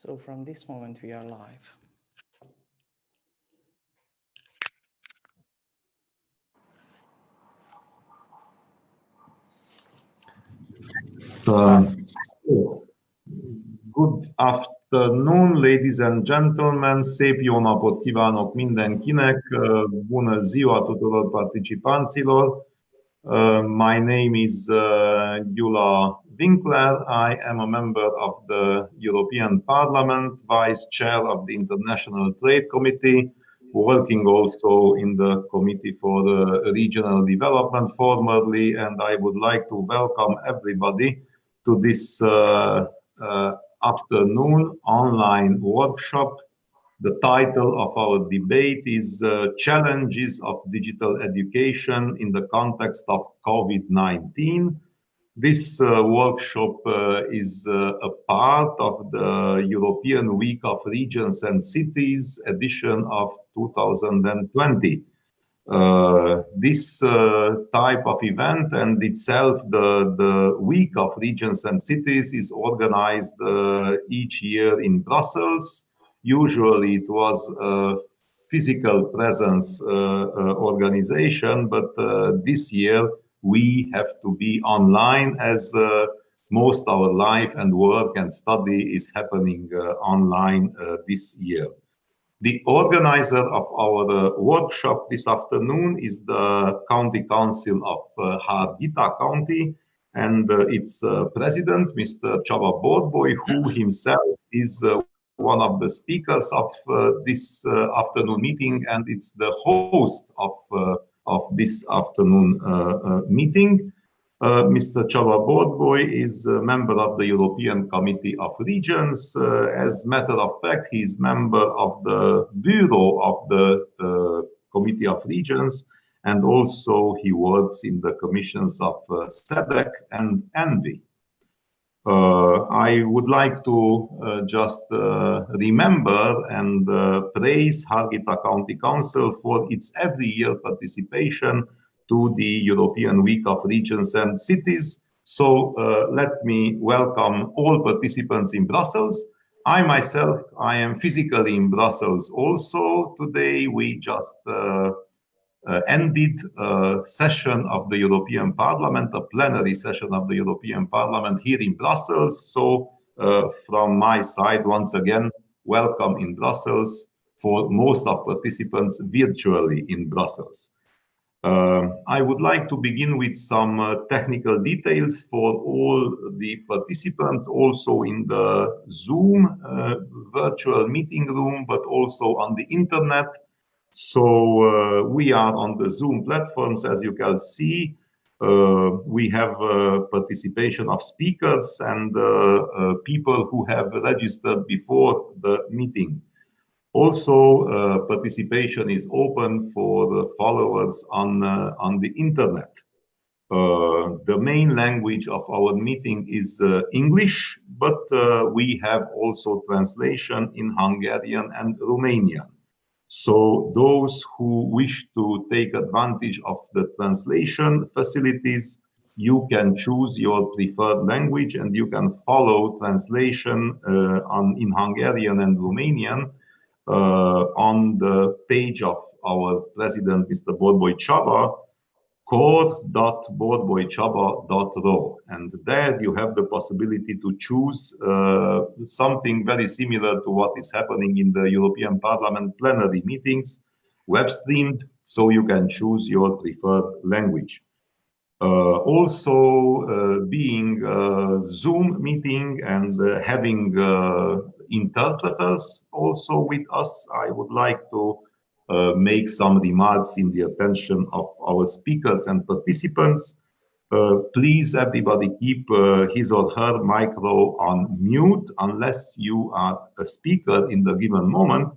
So from this moment we are live. Good afternoon, ladies and gentlemen. Szép jó napot kívánok mindenkinek. Bună ziua tuturor participanților. My name is Gyula Winkler. I am a member of the European Parliament, Vice Chair of the International Trade Committee, working also in the Committee for Regional Development formerly, and I would like to welcome everybody to this afternoon online workshop. The title of our debate is Challenges of Digital Education in the Context of COVID-19. This workshop is a part of the European Week of Regions and Cities edition of 2020. This type of event and itself, the Week of Regions and Cities, is organized each year in Brussels. Usually it was a physical presence organization, but this year we have to be online as most our life and work and study is happening online this year. The organizer of our workshop this afternoon is the County Council of Harghita County and its president, Mr. Csaba Borboly, who himself is one of the speakers of this afternoon meeting, and it's the host of this afternoon meeting. Mr. Csaba Borboly is a member of the European Committee of Regions. As a matter of fact, he is member of the Bureau of the Committee of Regions, and also he works in the commissions of SEDEC and ENVI. I would like to just remember and praise Harghita County Council for its every year participation to the European Week of Regions and Cities. So let me welcome all participants in Brussels. I myself, I am physically in Brussels also. Today we just ended a session of the European Parliament, a plenary session of the European Parliament here in Brussels. So from my side, once again, welcome in Brussels for most of participants virtually in Brussels. I would like to begin with some technical details for all the participants, also in the Zoom virtual meeting room, but also on the internet. So we are on the Zoom platforms, as you can see. We have participation of speakers and people who have registered before the meeting. Also, participation is open for the followers on the internet. The main language of our meeting is English, but we have also translation in Hungarian and Romanian. So those who wish to take advantage of the translation facilities, you can choose your preferred language and you can follow translation in Hungarian and Romanian on the page of our president, Mr. Borboly Csaba, core.borbolycsaba.ro, and there you have the possibility to choose something very similar to what is happening in the European Parliament plenary meetings, web streamed, so you can choose your preferred language. Also, being a Zoom meeting and having interpreters also with us, I would like to make some remarks in the attention of our speakers and participants. Please, everybody, keep his or her micro on mute unless you are a speaker in the given moment.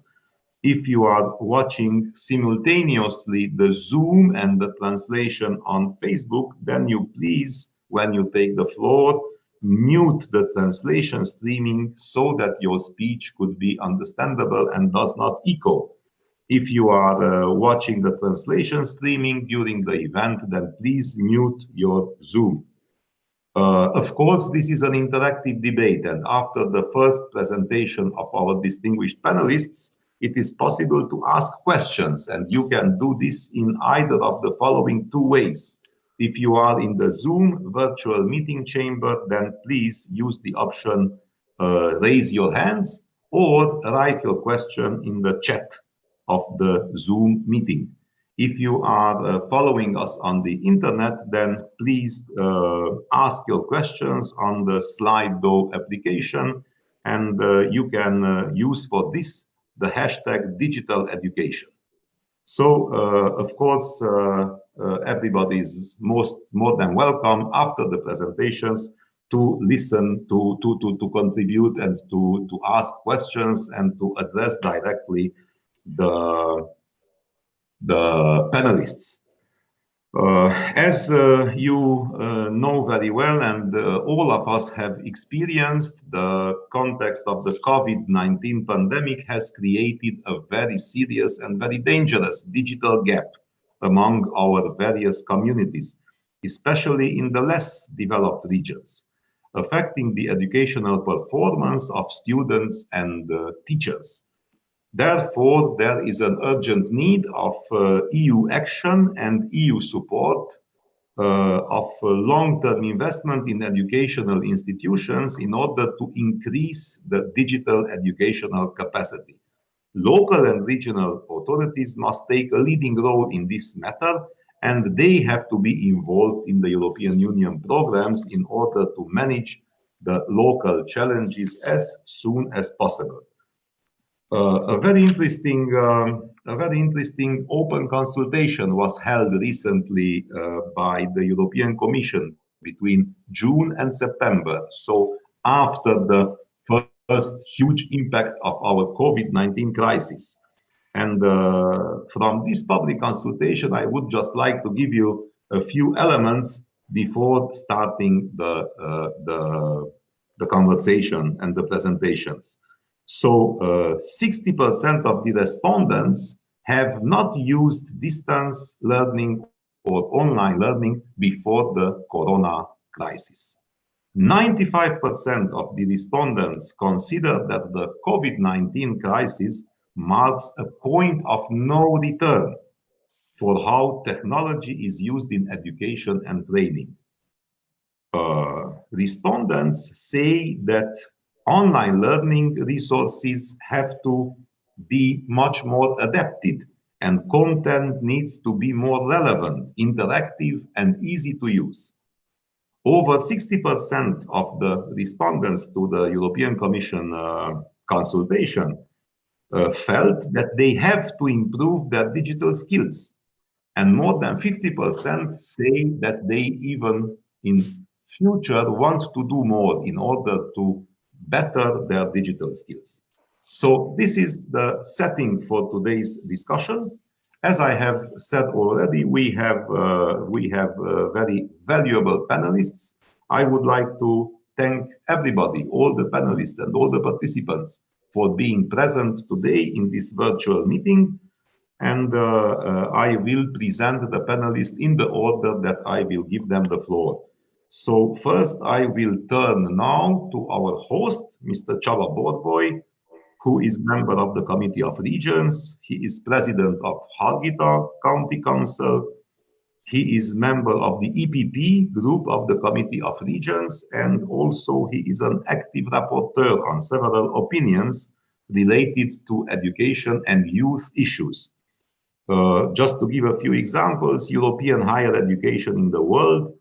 If you are watching simultaneously the Zoom and the translation on Facebook, then you please, when you take the floor, mute the translation streaming so that your speech could be understandable and does not echo. If you are watching the translation streaming during the event, then please mute your Zoom. Of course, this is an interactive debate, and after the first presentation of our distinguished panelists, it is possible to ask questions, and you can do this in either of the following two ways. If you are in the Zoom virtual meeting chamber, then please use the option raise your hands or write your question in the chat of the Zoom meeting. If you are following us on the internet, then please ask your questions on the Slido application, and you can use for this the hashtag digital education. So, of course, everybody is more than welcome after the presentations to listen, to contribute, and to ask questions and to address directly the panelists. As you know very well, and all of us have experienced, the context of the COVID-19 pandemic has created a very serious and very dangerous digital gap among our various communities, especially in the less developed regions, affecting the educational performance of students and teachers. Therefore, there is an urgent need of EU action and EU support of long-term investment in educational institutions in order to increase the digital educational capacity. Local and regional authorities must take a leading role in this matter, and they have to be involved in the European Union programs in order to manage the local challenges as soon as possible. A very interesting open consultation was held recently by the European Commission between June and September. So after the first huge impact of our COVID-19 crisis. And from this public consultation, I would just like to give you a few elements before starting the conversation and the presentations. So 60% of the respondents have not used distance learning or online learning before the corona crisis. 95% of the respondents consider that the COVID-19 crisis marks a point of no return for how technology is used in education and training. Respondents say that online learning resources have to be much more adapted, and content needs to be more relevant, interactive, and easy to use. Over 60% of the respondents to the European Commission consultation felt that they have to improve their digital skills, and more than 50% say that they even in future want to do more in order to better their digital skills. So this is the setting for today's discussion. As I have said already, we have very valuable panelists. I would like to thank everybody, all the panelists and all the participants, for being present today in this virtual meeting. And I will present the panelists in the order that I will give them the floor. So first, I will turn now to our host, Mr. Csaba Borboly, who is member of the Committee of Regions. He is president of Harghita County Council. He is member of the EPP group of the Committee of Regions, and also he is an active rapporteur on several opinions related to education and youth issues. Just to give a few examples, European higher education in the world,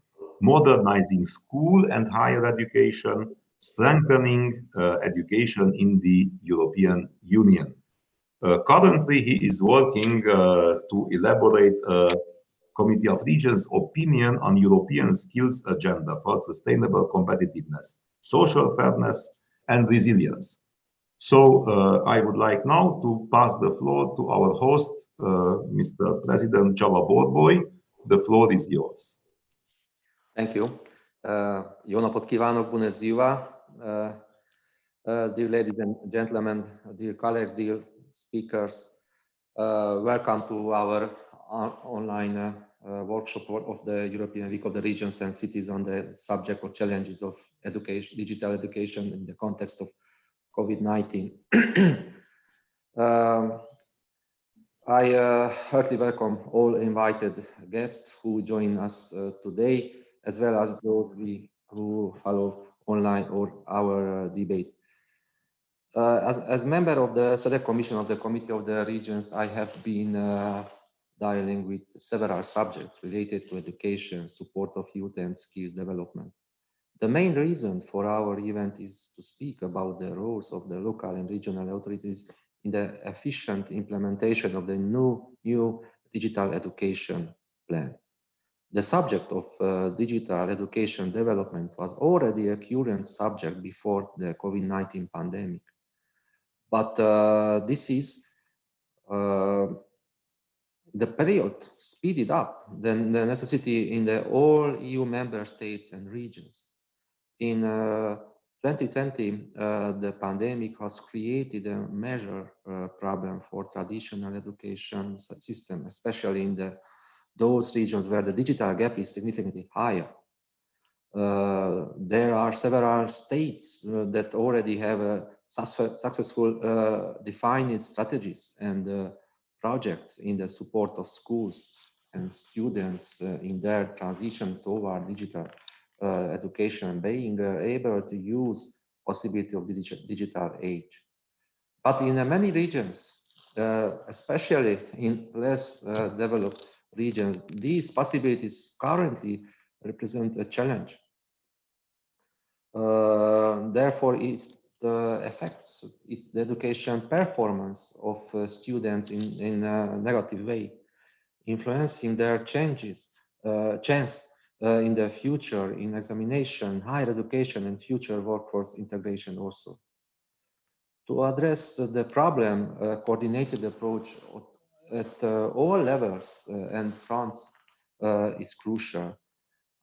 modernizing school and higher education, strengthening education in the European Union. Currently, he is working to elaborate a Committee of Regions opinion on European skills agenda for sustainable competitiveness, social fairness, and resilience. So I would like now to pass the floor to our host, Mr. President Csaba Borboly. The floor is yours. Thank you. Jó napot kívánok, bună ziua. Dear ladies and gentlemen, dear colleagues, dear speakers, welcome to our online workshop of the European Week of the Regions and Cities on the subject of challenges of education, digital education in the context of COVID-19. I heartily welcome all invited guests who join us today, as well as those who follow online or our debate. As member of the Select Commission of the Committee of the Regions, I have been dealing with several subjects related to education, support of youth and skills development. The main reason for our event is to speak about the roles of the local and regional authorities in the efficient implementation of the new digital education plan. The subject of digital education development was already a current subject before the COVID-19 pandemic. But this is the period speeded up the necessity in the all EU member states and regions. In 2020, the pandemic has created a major problem for traditional education system, especially in those regions where the digital gap is significantly higher. There are several states that already have successful defined strategies and projects in the support of schools and students in their transition toward digital education, being able to use possibility of the digital age. But in many regions, especially in less developed regions, these possibilities currently represent a challenge. Therefore, it affects the education performance of students in a negative way, influencing their chance in the future in examination, higher education, and future workforce integration also. To address the problem, a coordinated approach at all levels and fronts is crucial.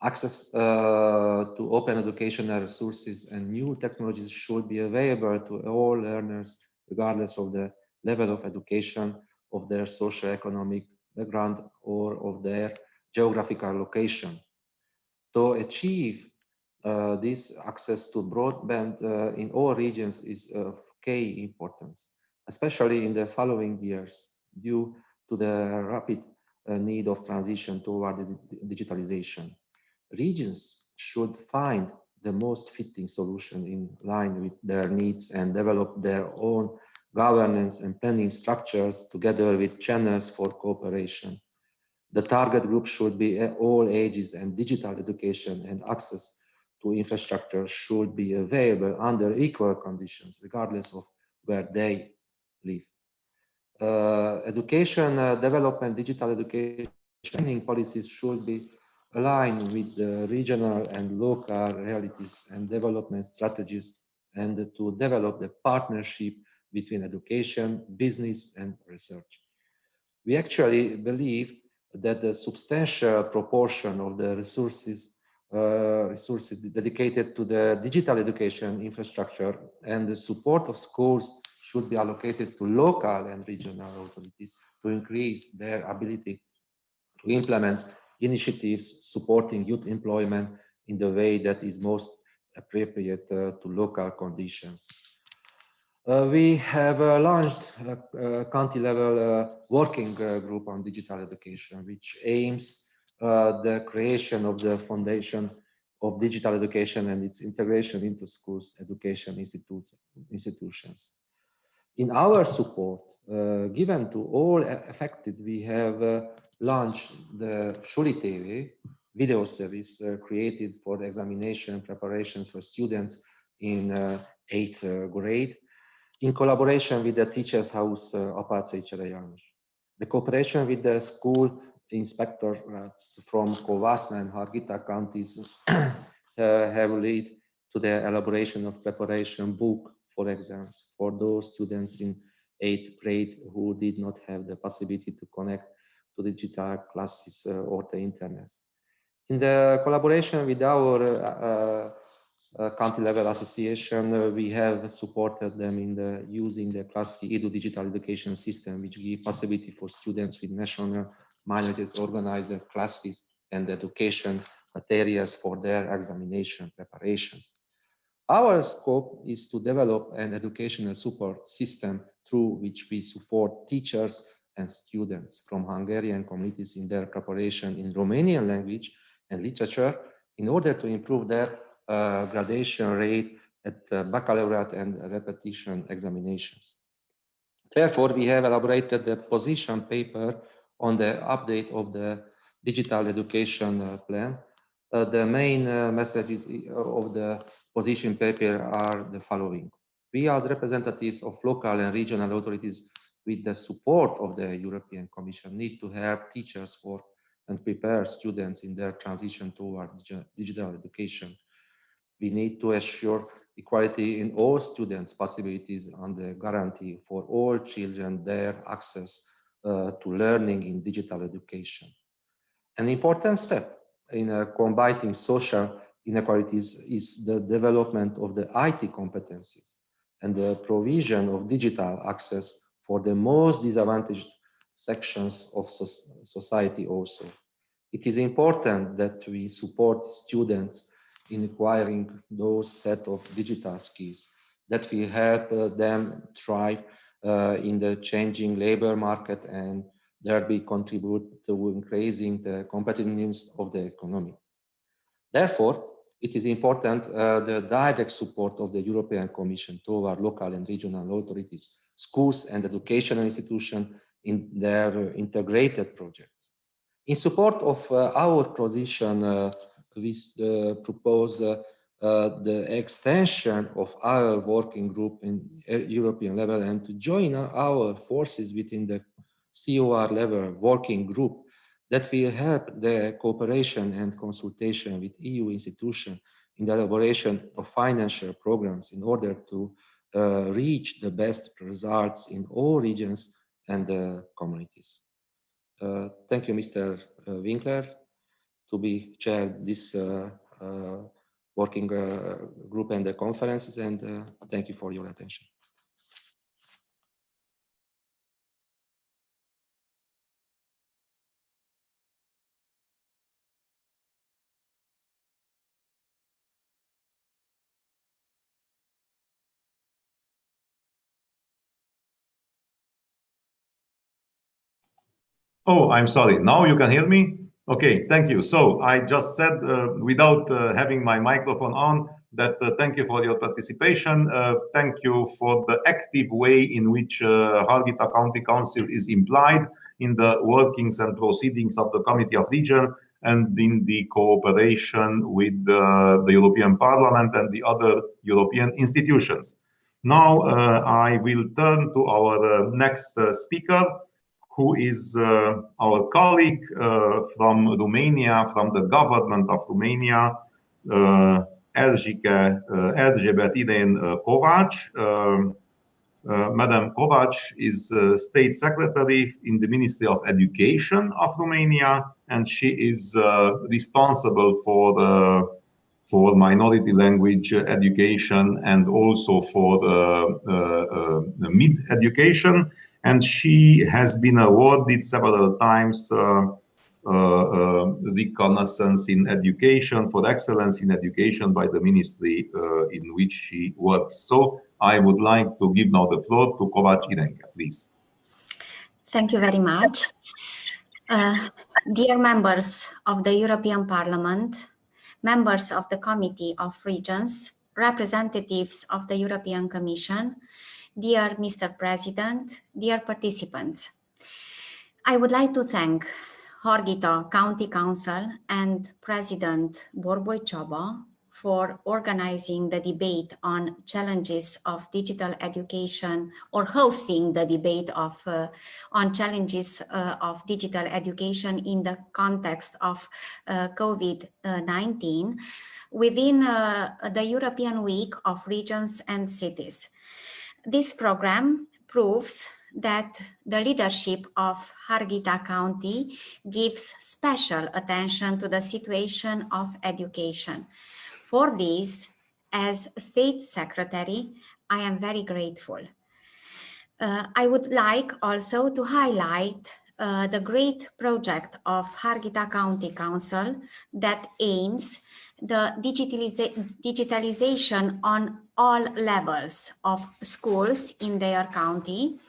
Access to open educational resources and new technologies should be available to all learners, regardless of the level of education, of their socio-economic background, or of their geographical location. To achieve this access to broadband in all regions is of key importance, especially in the following years, due to the rapid need of transition toward digitalization. Regions should find the most fitting solution in line with their needs and develop their own governance and planning structures together with channels for cooperation. The target group should be all ages, and digital education and access to infrastructure should be available under equal conditions, regardless of where they live. Education development, digital education training policies should be aligned with the regional and local realities and development strategies, and to develop the partnership between education, business, and research. We actually believe that a substantial proportion of the resources dedicated to the digital education infrastructure and the support of schools should be allocated to local and regional authorities to increase their ability to implement initiatives supporting youth employment in the way that is most appropriate to local conditions. We have launched a county-level working group on digital education, which aims the creation of the foundation of digital education and its integration into schools, education institutions. In our support, given to all affected, we have launched the Schuli TV video service created for the examination preparations for students in 8th grade, in collaboration with the Teachers House Apáczai Csere János. The cooperation with the school inspectorates from Kovasna and Harghita counties have led to the elaboration of preparation book for exams for those students in 8th grade who did not have the possibility to connect to digital classes or the internet. In the collaboration with our county level association, we have supported them in using the Klassi Edu digital education system, which gives possibility for students with national minorities organize the classes and education materials for their examination preparations. Our scope is to develop an educational support system through which we support teachers and students from Hungarian communities in their preparation in Romanian language and literature in order to improve their graduation rate at baccalaureate and repetition examinations. Therefore, we have elaborated a position paper on the update of the digital education plan. The main messages of the position paper are the following. We, as representatives of local and regional authorities, with the support of the European Commission, need to help teachers work and prepare students in their transition toward digital education. We need to assure equality in all students' possibilities and the guarantee for all children their access to learning in digital education. An important step in combating social inequalities is the development of the IT competencies and the provision of digital access for the most disadvantaged sections of society also. It is important that we support students in acquiring those set of digital skills that will help them thrive in the changing labor market and thereby contribute to increasing the competitiveness of the economy. Therefore, it is important the direct support of the European Commission toward local and regional authorities, schools and educational institutions in their integrated projects. In support of our position, we propose the extension of our working group in European level and to join our forces within the COR level working group that will help the cooperation and consultation with EU institutions in the elaboration of financial programs in order to reach the best results in all regions and communities. Thank you, Mr. Winkler, to be chaired this working group and the conferences, and thank you for your attention. Oh, I'm sorry. Now you can hear me? Okay, thank you. So I just said, without having my microphone on, that thank you for your participation. Thank you for the active way in which Harghita County Council is implied in the workings and proceedings of the Committee of Region and in the cooperation with the European Parliament and the other European institutions. Now I will turn to our next speaker, who is our colleague from Romania, from the government of Romania, Erzsébet Irén Kovács. Madam Kovács is State Secretary in the Ministry of Education of Romania, and she is responsible for minority language education and also for the mid-education. And she has been awarded several times reconnaissance in education for excellence in education by the ministry in which she works. So I would like to give now the floor to Kovács Irenke, please. Thank you very much. Dear members of the European Parliament, members of the Committee of Regions, representatives of the European Commission, dear Mr. President, dear participants, I would like to thank Harghita County Council and President Borboly Csaba for organizing the debate on challenges of digital education, or hosting the debate on challenges of digital education in the context of COVID-19 within the European Week of Regions and Cities. This program proves that the leadership of Harghita County gives special attention to the situation of education. For this, as State Secretary, I am very grateful. I would like also to highlight the great project of Harghita County Council that aims the digitalization on all levels of schools in their county.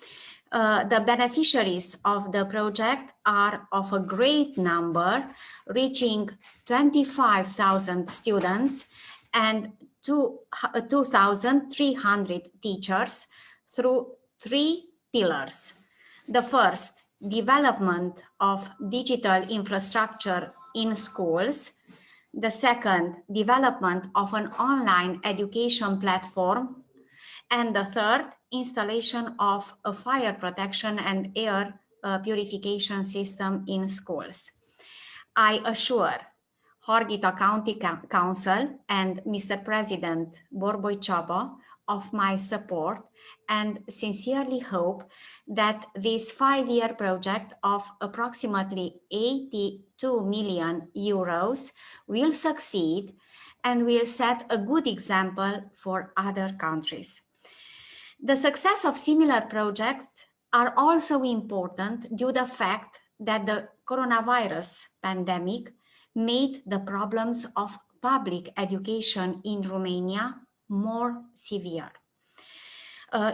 The beneficiaries of the project are of a great number, reaching 25,000 students and 2,300 teachers through 3 pillars. The first, development of digital infrastructure in schools. The second, development of an online education platform. And the third, installation of a fire protection and air purification system in schools. I assure Harghita County Council and Mr. President Borboly Csaba of my support and sincerely hope that this 5-year project of approximately 82 million euros will succeed and will set a good example for other countries. The success of similar projects are also important due to the fact that the coronavirus pandemic made the problems of public education in Romania more severe.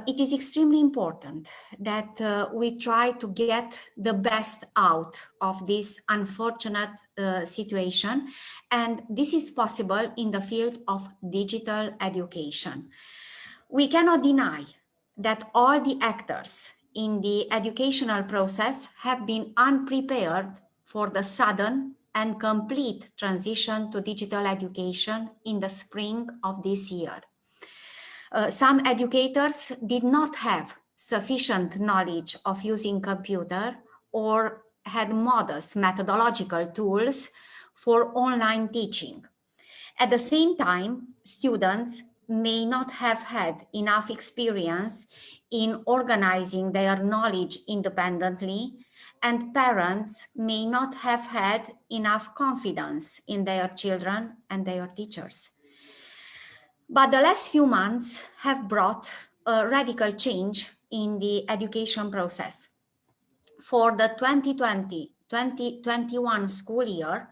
It is extremely important that we try to get the best out of this unfortunate situation, and this is possible in the field of digital education. We cannot deny that all the actors in the educational process have been unprepared for the sudden and complete transition to digital education in the spring of this year. Some educators did not have sufficient knowledge of using computer or had modest methodological tools for online teaching. At the same time, students may not have had enough experience in organizing their knowledge independently, and parents may not have had enough confidence in their children and their teachers. But the last few months have brought a radical change in the education process. For the 2020-2021 school year,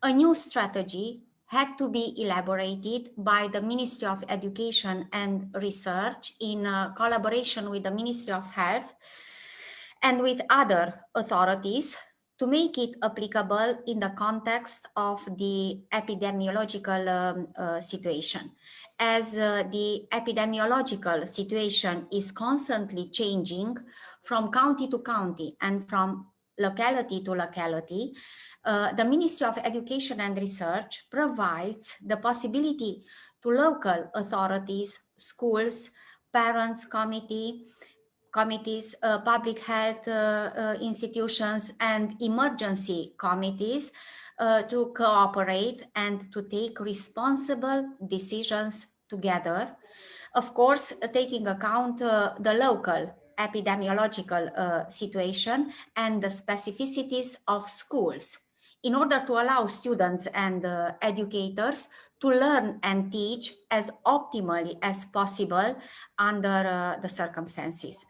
a new strategy had to be elaborated by the Ministry of Education and Research in collaboration with the Ministry of Health and with other authorities to make it applicable in the context of the epidemiological situation. As the epidemiological situation is constantly changing from county to county and from locality to locality, the Ministry of Education and Research provides the possibility to local authorities, schools, parents' committees, public health institutions, and emergency committees to cooperate and to take responsible decisions together. Of course, taking account the local epidemiological situation and the specificities of schools in order to allow students and educators to learn and teach as optimally as possible under the circumstances.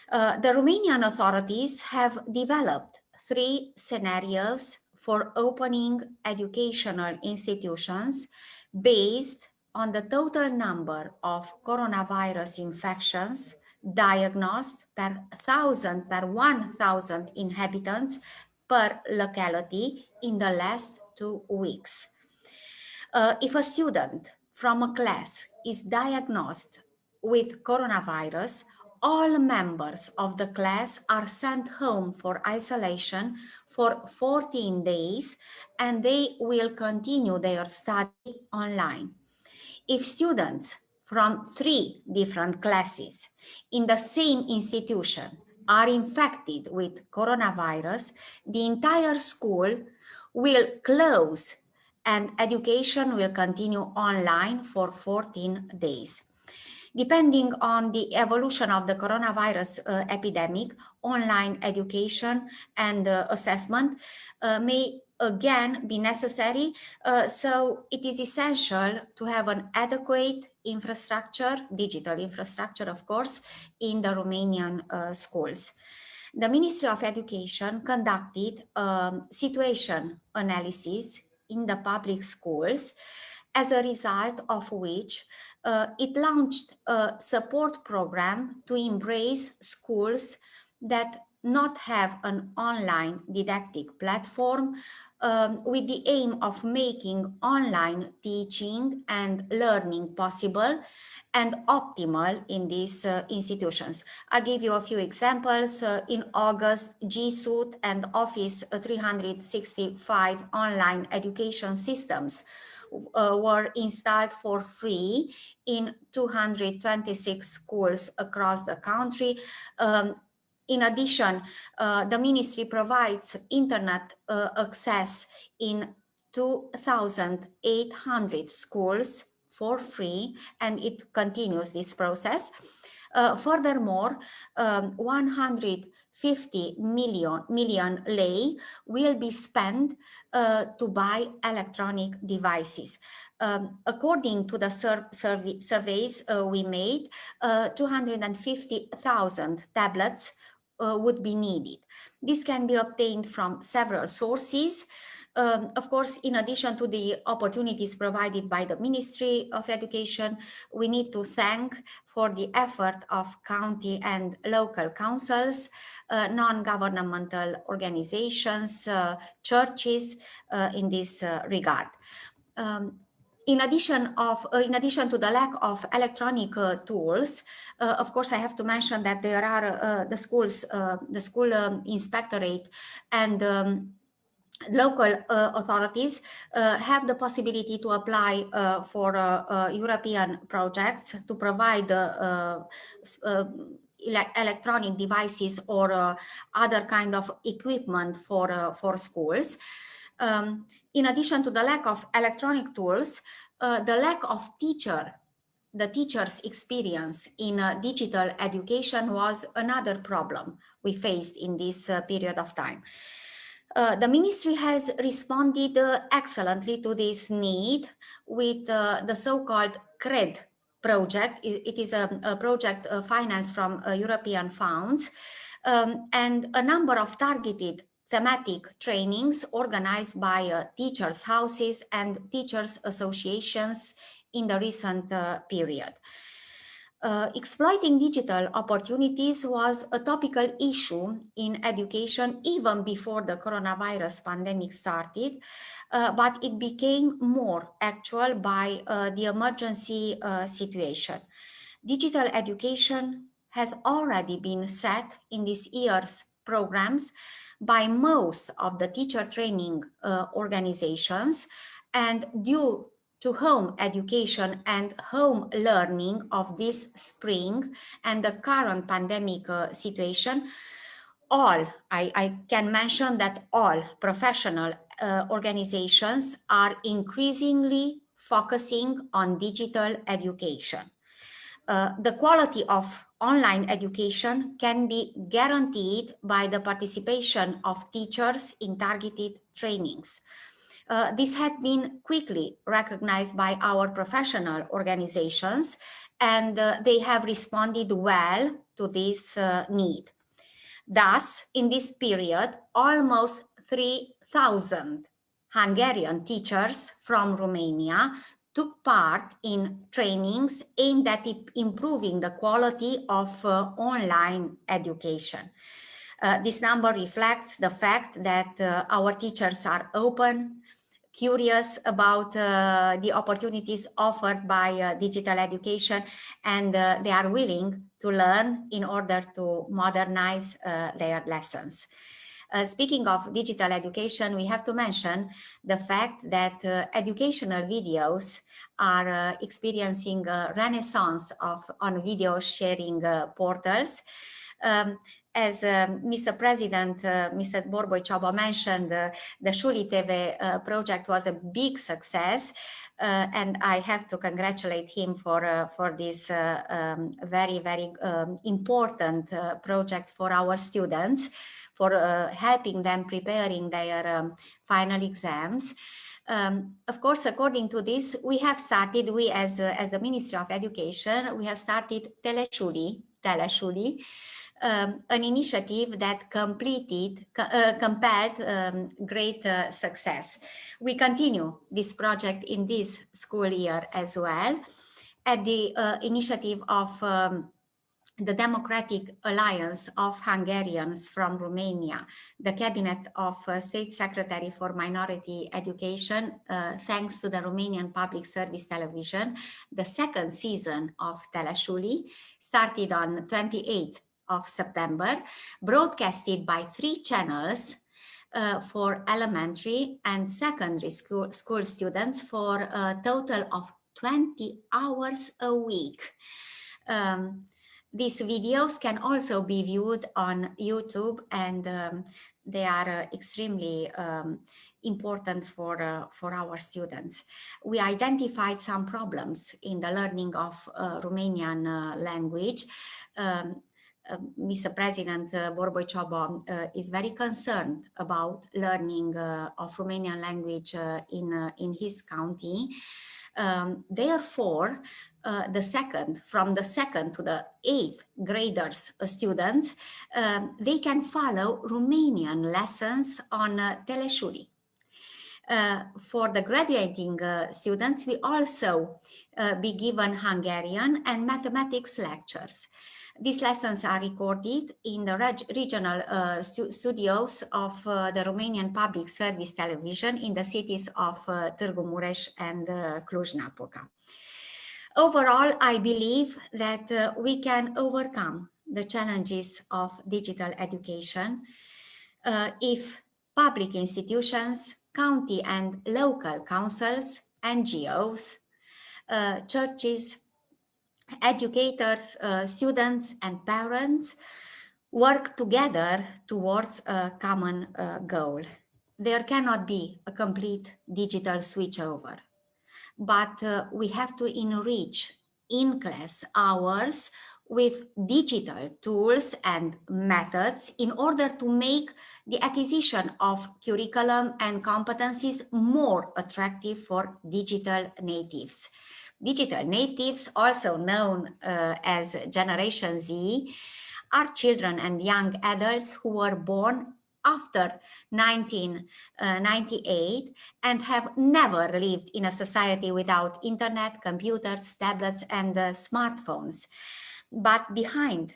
The Romanian authorities have developed 3 scenarios for opening educational institutions based on the total number of coronavirus infections diagnosed per 1,000 inhabitants per locality in the last 2 weeks. If a student from a class is diagnosed with coronavirus, all members of the class are sent home for isolation for 14 days, and they will continue their study online. If students from 3 different classes in the same institution are infected with coronavirus, the entire school will close and education will continue online for 14 days. Depending on the evolution of the coronavirus epidemic, online education and assessment may again be necessary. So it is essential to have an adequate infrastructure, digital infrastructure, of course, in the Romanian schools. the Ministry of Education conducted a situation analysis in the public schools, as a result of which it launched a support program to embrace schools that not have an online didactic platform, with the aim of making online teaching and learning possible and optimal in these institutions. I'll give you a few examples. In August, G Suite and Office 365 online education systems were installed for free in 226 schools across the country. In addition, the ministry provides internet access in 2,800 schools for free, and it continues this process. Furthermore, 150 million lei will be spent to buy electronic devices. According to the surveys we made, 250,000 tablets would be needed. This can be obtained from several sources. Of course, in addition to the opportunities provided by the Ministry of Education, we need to thank for the effort of county and local councils, non-governmental organizations, churches in this regard. In addition to the lack of electronic tools, of course, I have to mention that there are the school inspectorate and local authorities have the possibility to apply for European projects to provide electronic devices or other kind of equipment for schools. In addition to the lack of electronic tools, the lack of the teacher's experience in digital education was another problem we faced in this period of time. The ministry has responded excellently to this need with the so-called CRED project. It is a project financed from European funds, and a number of targeted thematic trainings organized by teachers' houses and teachers' associations in the recent period. Exploiting digital opportunities was a topical issue in education even before the coronavirus pandemic started, but it became more actual by the emergency situation. Digital education has already been set in this year's programs by most of the teacher training organizations, and due to home education and home learning of this spring and the current pandemic situation, I can mention that all professional organizations are increasingly focusing on digital education. The quality of online education can be guaranteed by the participation of teachers in targeted trainings. This had been quickly recognized by our professional organizations, and they have responded well to this need. Thus, in this period, almost 3,000 Hungarian teachers from Romania took part in trainings aimed at improving the quality of online education. This number reflects the fact that our teachers are open, curious about the opportunities offered by digital education, and they are willing to learn in order to modernize their lessons. Speaking of digital education, we have to mention the fact that educational videos are experiencing a renaissance on video sharing portals. As Mr. President, Mr. Borboly Csaba mentioned, the Suli TV project was a big success, and I have to congratulate him for this very, very important project for our students, for helping them preparing their final exams. Of course, according to this, we have started, as the Ministry of Education, we have started Telesuli, an initiative that compelled great success. We continue this project in this school year as well at the initiative of the Democratic Alliance of Hungarians from Romania, the Cabinet of State Secretary for Minority Education, thanks to the Romanian Public Service Television. The second season of Telesuli started on 28th of September, broadcasted by 3 channels for elementary and secondary school students for a total of 20 hours a week. These videos can also be viewed on YouTube, and they are extremely important for our students. We identified some problems in the learning of Romanian language. Mr. President Borboly Csaba is very concerned about learning of Romanian language in his county. Therefore, from the second to the 8th graders students, they can follow Romanian lessons on Telesuli. For the graduating students, we also be given Hungarian and mathematics lectures. These lessons are recorded in the regional studios of the Romanian Public Service Television in the cities of Târgu Mureș and Cluj-Napoca. Overall, I believe that we can overcome the challenges of digital education if public institutions, county and local councils, NGOs, churches, educators, students and parents work together towards a common goal. There cannot be a complete digital switchover, but we have to enrich in-class hours with digital tools and methods in order to make the acquisition of curriculum and competencies more attractive for digital natives. Digital natives, also known as Generation Z, are children and young adults who were born after 1998 and have never lived in a society without internet, computers, tablets, and smartphones. But behind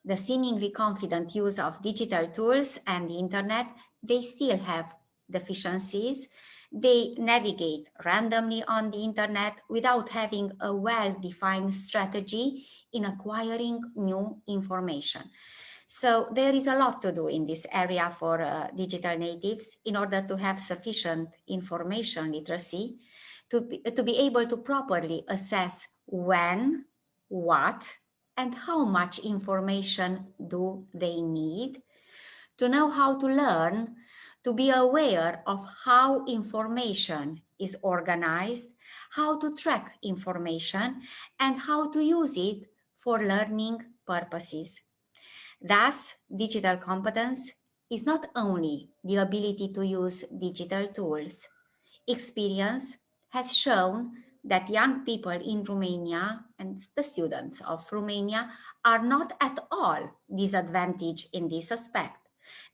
the seemingly confident use of digital tools and the internet, they still have deficiencies. They navigate randomly on the internet without having a well-defined strategy in acquiring new information. So there is a lot to do in this area for digital natives in order to have sufficient information literacy, to be able to properly assess when, what, and how much information do they need, to know how to learn, to be aware of how information is organized, how to track information, and how to use it for learning purposes. Thus, digital competence is not only the ability to use digital tools. Experience has shown that young people in Romania and the students of Romania are not at all disadvantaged in this aspect.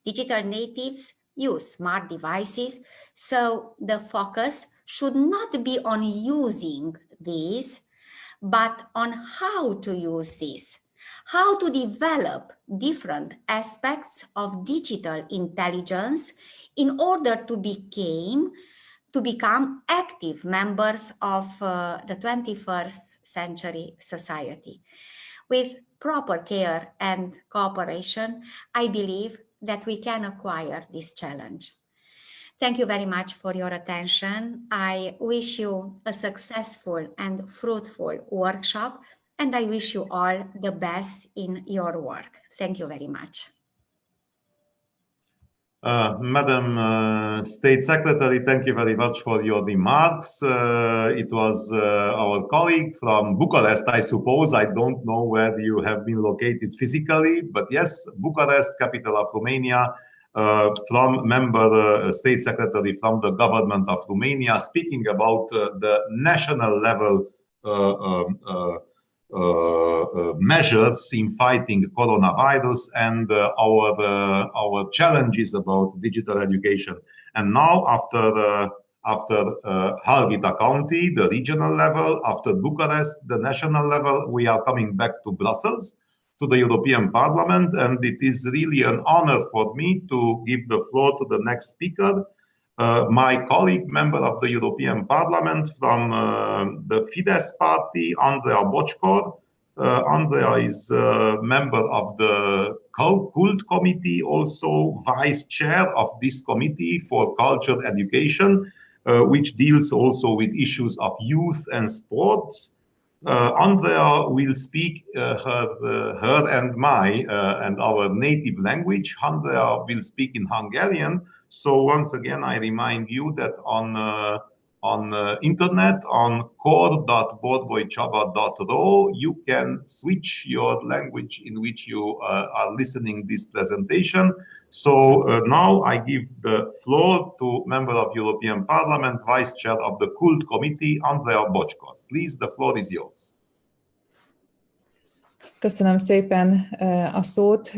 Digital natives use smart devices, so the focus should not be on using these, but on how to use this, how to develop different aspects of digital intelligence in order to become active members of the 21st century society. With proper care and cooperation, I believe that we can acquire this challenge. Thank you very much for your attention. I wish you a successful and fruitful workshop, and I wish you all the best in your work. Thank you very much. Madam State Secretary, thank you very much for your remarks. It was our colleague from Bucharest, I suppose. I don't know where you have been located physically, but yes, Bucharest, capital of Romania, from member State Secretary from the government of Romania, speaking about the national level measures in fighting coronavirus and our challenges about digital education. And now, after Harghita County, the regional level, after Bucharest, the national level, we are coming back to Brussels, to the European Parliament, and it is really an honor for me to give the floor to the next speaker, my colleague, member of the European Parliament from the Fidesz party, Andrea Bocskor. Andrea is a member of the Cult Committee, also vice chair of this committee for culture education, which deals also with issues of youth and sports. Andrea will speak her and our native language. Andrea will speak in Hungarian. So once again, I remind you that on internet, on core.borbolychaba.ro, you can switch your language in which you are listening this presentation. So now I give the floor to member of European Parliament, Vice Chair of the Cult Committee, Andrea Bocskor. Please, the floor is yours. Köszönöm szépen a szót,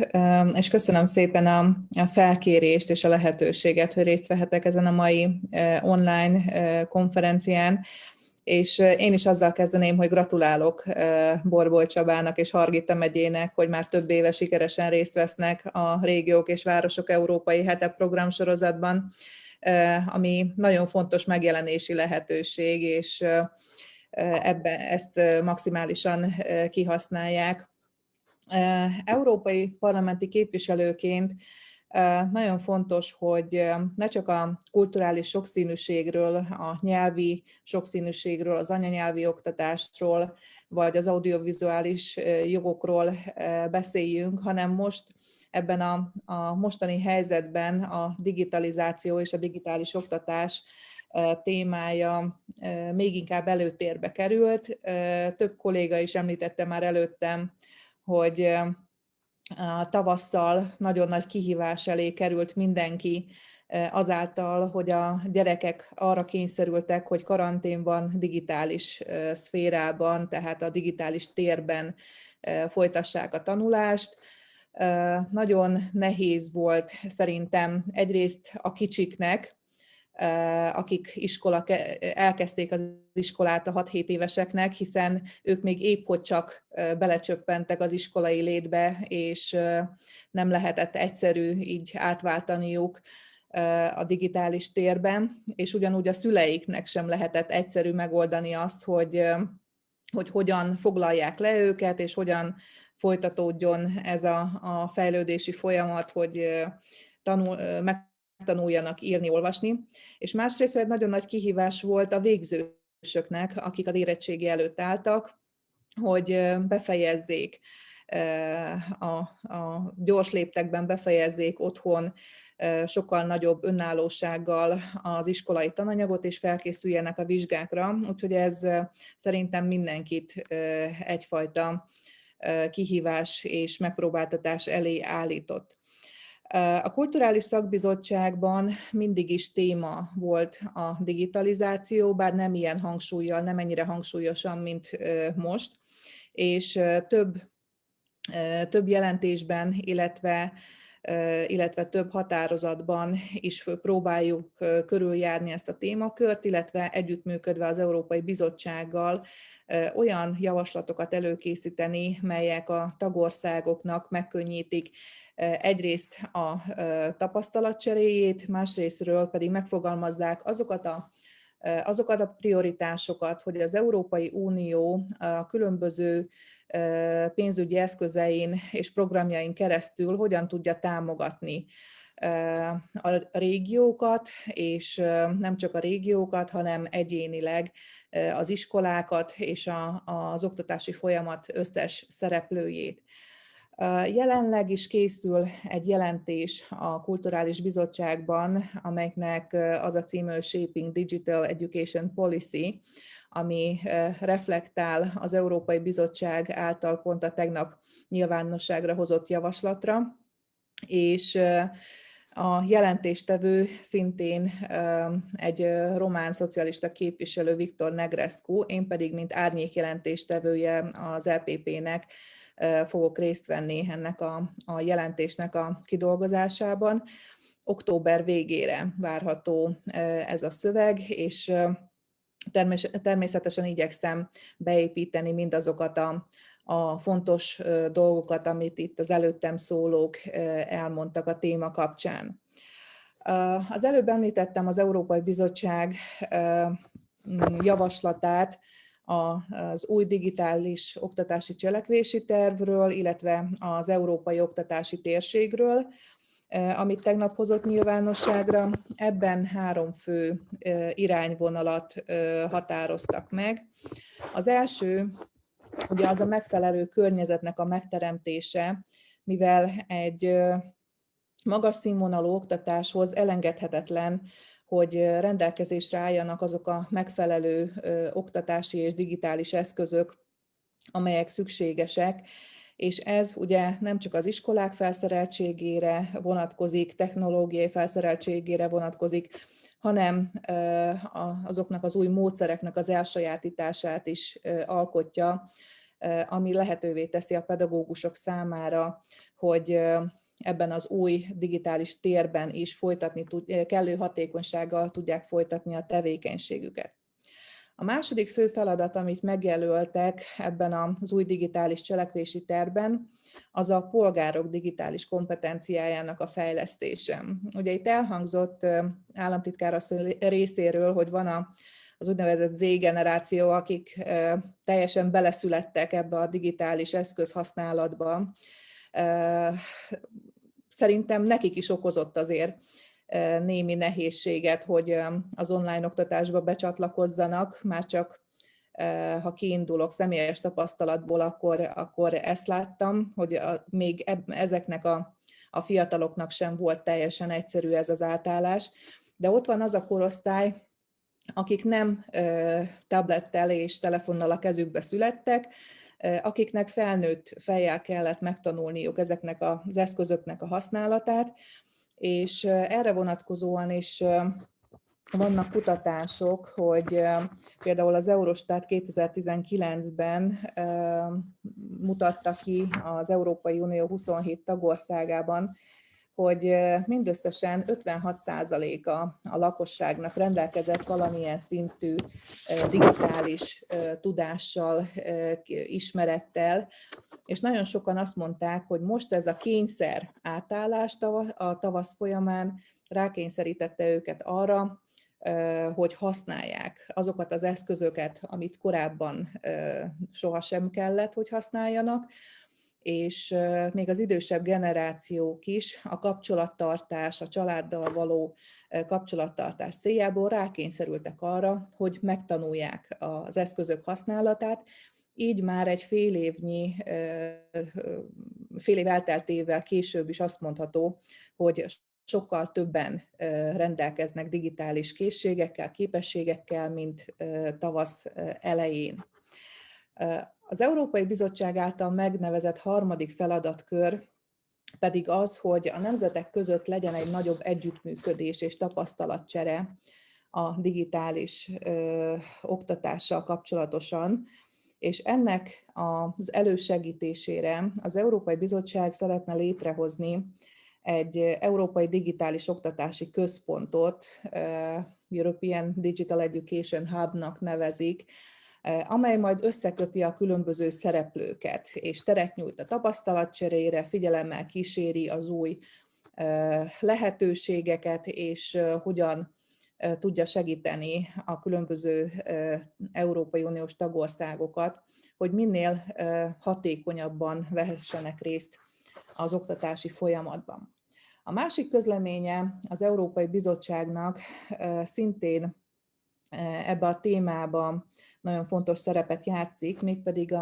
és köszönöm szépen a felkérést és a lehetőséget, hogy részt vehetek ezen a mai online konferencián. És én is azzal kezdeném, hogy gratulálok Borboly Csabának és Harghita megyének, hogy már több éve sikeresen részt vesznek a Régiók és Városok Európai Hetén programsorozatban, ami nagyon fontos megjelenési lehetőség, és ebben ezt maximálisan kihasználják. Európai parlamenti képviselőként nagyon fontos, hogy ne csak a kulturális sokszínűségről, a nyelvi sokszínűségről, az anyanyelvi oktatásról, vagy az audiovizuális jogokról beszéljünk, hanem most ebben a mostani helyzetben a digitalizáció és a digitális oktatás témája még inkább előtérbe került. Több kolléga is említette már előttem, hogy tavasszal nagyon nagy kihívás elé került mindenki azáltal, hogy a gyerekek arra kényszerültek, hogy karanténban, digitális szférában, tehát a digitális térben folytassák a tanulást. Nagyon nehéz volt szerintem egyrészt a kicsiknek, akik elkezdték az iskolát a 6-7 éveseknek, hiszen ők még épp hogy csak belecsöppentek az iskolai létbe, és nem lehetett egyszerű így átváltaniuk a digitális térben, és ugyanúgy a szüleiknek sem lehetett egyszerű megoldani azt, hogy hogyan foglalják le őket, és hogyan folytatódjon ez a fejlődési folyamat, hogy megtanuljanak írni, olvasni. És másrészt egy nagyon nagy kihívás volt a végzősöknek, akik az érettségi előtt álltak, hogy befejezzék a gyors léptekben, befejezzék otthon sokkal nagyobb önállósággal az iskolai tananyagot, és felkészüljenek a vizsgákra. Úgyhogy ez szerintem mindenkit egyfajta kihívás és megpróbáltatás elé állított. A Kulturális Szakbizottságban mindig is téma volt a digitalizáció, bár nem ilyen hangsúllyal, nem ennyire hangsúlyosan, mint most, és több jelentésben, illetve több határozatban is próbáljuk körüljárni ezt a témakört, illetve együttműködve az Európai Bizottsággal olyan javaslatokat előkészíteni, melyek a tagországoknak megkönnyítik egyrészt a tapasztalatcseréjét, másrésztről pedig megfogalmazzák azokat a prioritásokat, hogy az Európai Unió a különböző pénzügyi eszközein és programjain keresztül hogyan tudja támogatni a régiókat, és nem csak a régiókat, hanem egyénileg az iskolákat és az oktatási folyamat összes szereplőjét. Jelenleg is készül egy jelentés a Kulturális Bizottságban, amelynek az a címe, Shaping Digital Education Policy, ami reflektál az Európai Bizottság által pont a tegnap nyilvánosságra hozott javaslatra, és A jelentéstevő szintén egy román szocialista képviselő, Viktor Negrescu, én pedig, mint árnyék jelentéstevője az EPP-nek fogok részt venni ennek a jelentésnek a kidolgozásában. Október végére várható ez a szöveg, és természetesen igyekszem beépíteni mindazokat a fontos dolgokat, amit itt az előttem szólók elmondtak a téma kapcsán. Az előbb említettem az Európai Bizottság javaslatát az új digitális oktatási cselekvési tervről, illetve az európai oktatási térségről, amit tegnap hozott nyilvánosságra. Ebben 3 fő irányvonalat határoztak meg. Az első, ugye az a megfelelő környezetnek a megteremtése, mivel egy magas színvonalú oktatáshoz elengedhetetlen, hogy rendelkezésre álljanak azok a megfelelő oktatási és digitális eszközök, amelyek szükségesek, és ez ugye nem csak az iskolák felszereltségére vonatkozik, technológiai felszereltségére vonatkozik, hanem azoknak az új módszereknek az elsajátítását is alkotja, ami lehetővé teszi a pedagógusok számára, hogy ebben az új digitális térben is kellő hatékonysággal tudják folytatni a tevékenységüket. A második fő feladat, amit megjelöltek ebben az új digitális cselekvési tervben, az a polgárok digitális kompetenciájának a fejlesztése. Ugye itt elhangzott államtitkár asszony részéről, hogy van az úgynevezett Z-generáció, akik teljesen beleszülettek ebbe a digitális eszközhasználatba. Szerintem nekik is okozott azért némi nehézséget, hogy az online oktatásba becsatlakozzanak, már csak ha kiindulok személyes tapasztalatból, akkor ezt láttam, hogy még ezeknek a fiataloknak sem volt teljesen egyszerű ez az átállás, de ott van az a korosztály, akik nem tablettel és telefonnal a kezükbe születtek, akiknek felnőtt fejjel kellett megtanulniuk ezeknek az eszközöknek a használatát, és erre vonatkozóan is vannak kutatások, hogy például az Eurostat 2019-ben mutatta ki az Európai Unió 27 tagországában, hogy mindösszesen 56%-a a lakosságnak rendelkezett valamilyen szintű digitális tudással, ismerettel, és nagyon sokan azt mondták, hogy most ez a kényszer átállás a tavasz folyamán rákényszerítette őket arra, hogy használják azokat az eszközöket, amit korábban sohasem kellett, hogy használjanak, és még az idősebb generációk is a kapcsolattartás, a családdal való kapcsolattartás céljából rákényszerültek arra, hogy megtanulják az eszközök használatát, így már egy fél év elteltével később is azt mondható, hogy sokkal többen rendelkeznek digitális készségekkel, képességekkel, mint tavasz elején. Az Európai Bizottság által megnevezett harmadik feladatkör pedig az, hogy a nemzetek között legyen egy nagyobb együttműködés és tapasztalatcsere a digitális oktatással kapcsolatosan, és ennek az elősegítésére az Európai Bizottság szeretne létrehozni egy Európai Digitális Oktatási Központot, European Digital Education Hubnak nevezik, amely majd összeköti a különböző szereplőket, és teret nyújt a tapasztalatcserére, figyelemmel kíséri az új lehetőségeket, és hogyan tudja segíteni a különböző Európai Uniós tagországokat, hogy minél hatékonyabban vehessenek részt az oktatási folyamatban. A másik közleménye az Európai Bizottságnak szintén ebbe a témába nagyon fontos szerepet játszik, mégpedig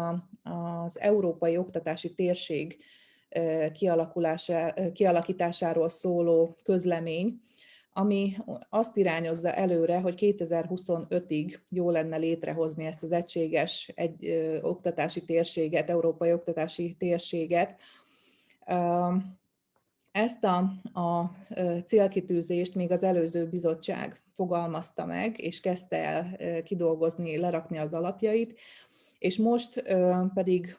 az európai oktatási térség kialakításáról szóló közlemény, ami azt irányozza előre, hogy 2025-ig jó lenne létrehozni ezt az egységes oktatási térséget, európai oktatási térséget. Ezt a célkitűzést még az előző bizottság fogalmazta meg, és kezdte el kidolgozni, lerakni az alapjait, és most pedig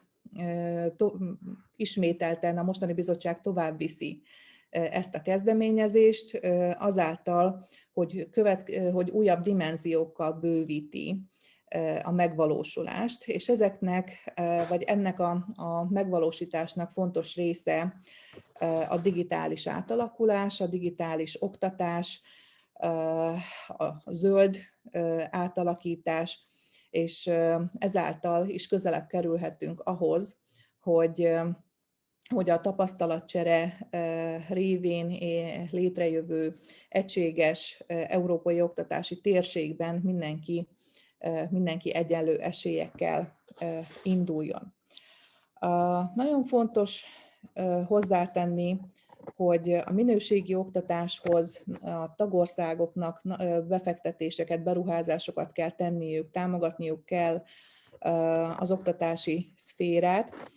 ismételten a mostani bizottság tovább viszi ezt a kezdeményezést azáltal, hogy újabb dimenziókkal bővíti a megvalósulást, és ennek a megvalósításnak fontos része a digitális átalakulás, a digitális oktatás, a zöld átalakítás, és ezáltal is közelebb kerülhetünk ahhoz, hogy a tapasztalatcsere révén létrejövő egységes európai oktatási térségben mindenki egyenlő esélyekkel induljon. Nagyon fontos hozzátenni, hogy a minőségi oktatáshoz a tagországoknak befektetéseket, beruházásokat kell tenniük, támogatniuk kell az oktatási szférát,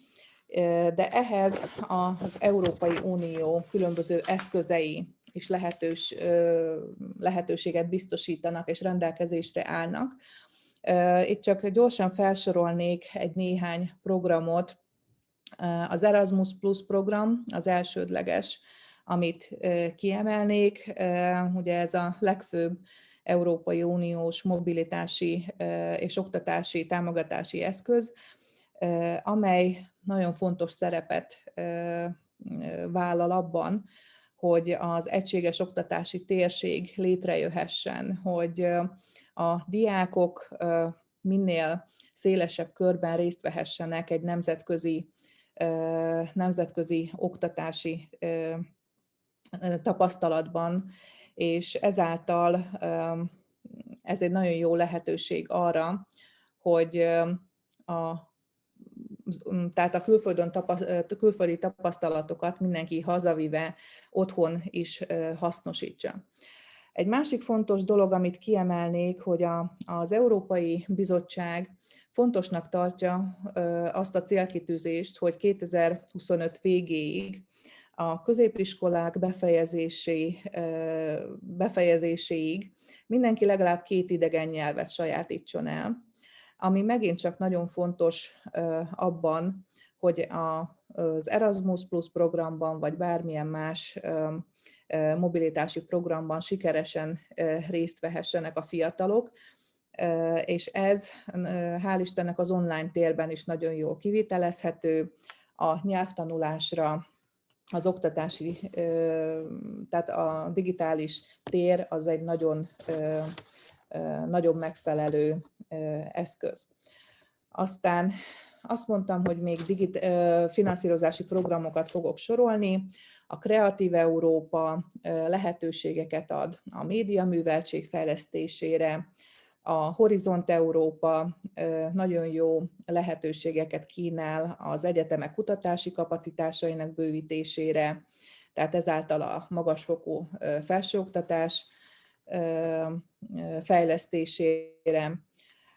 de ehhez az Európai Unió különböző eszközei is lehetőséget biztosítanak és rendelkezésre állnak. Itt csak gyorsan felsorolnék egy néhány programot. Az Erasmus Plus program az elsődleges, amit kiemelnék. Ugye ez a legfőbb Európai Uniós mobilitási és oktatási támogatási eszköz, amely nagyon fontos szerepet vállal abban, hogy az egységes oktatási térség létrejöhessen, hogy a diákok minél szélesebb körben részt vehessenek egy nemzetközi oktatási tapasztalatban, és ezáltal ez egy nagyon jó lehetőség arra, hogy tehát a külföldi tapasztalatokat mindenki hazavive otthon is hasznosítsa. Egy másik fontos dolog, amit kiemelnék, hogy az Európai Bizottság fontosnak tartja azt a célkitűzést, hogy 2025 végéig a középiskolák befejezéséig mindenki legalább 2 idegen nyelvet sajátítson el, ami megint csak nagyon fontos abban, hogy az Erasmus Plus programban, vagy bármilyen más mobilitási programban sikeresen részt vehessenek a fiatalok, és ez hál' Istennek az online térben is nagyon jól kivitelezhető, a nyelvtanulásra, az oktatási, tehát a digitális tér az egy nagyon megfelelő eszköz. Aztán azt mondtam, hogy még finanszírozási programokat fogok sorolni. A Kreatív Európa lehetőségeket ad a médiaműveltség fejlesztésére, a Horizont Európa nagyon jó lehetőségeket kínál az egyetemek kutatási kapacitásainak bővítésére, tehát ezáltal a magasfokú felsőoktatás fejlesztésére.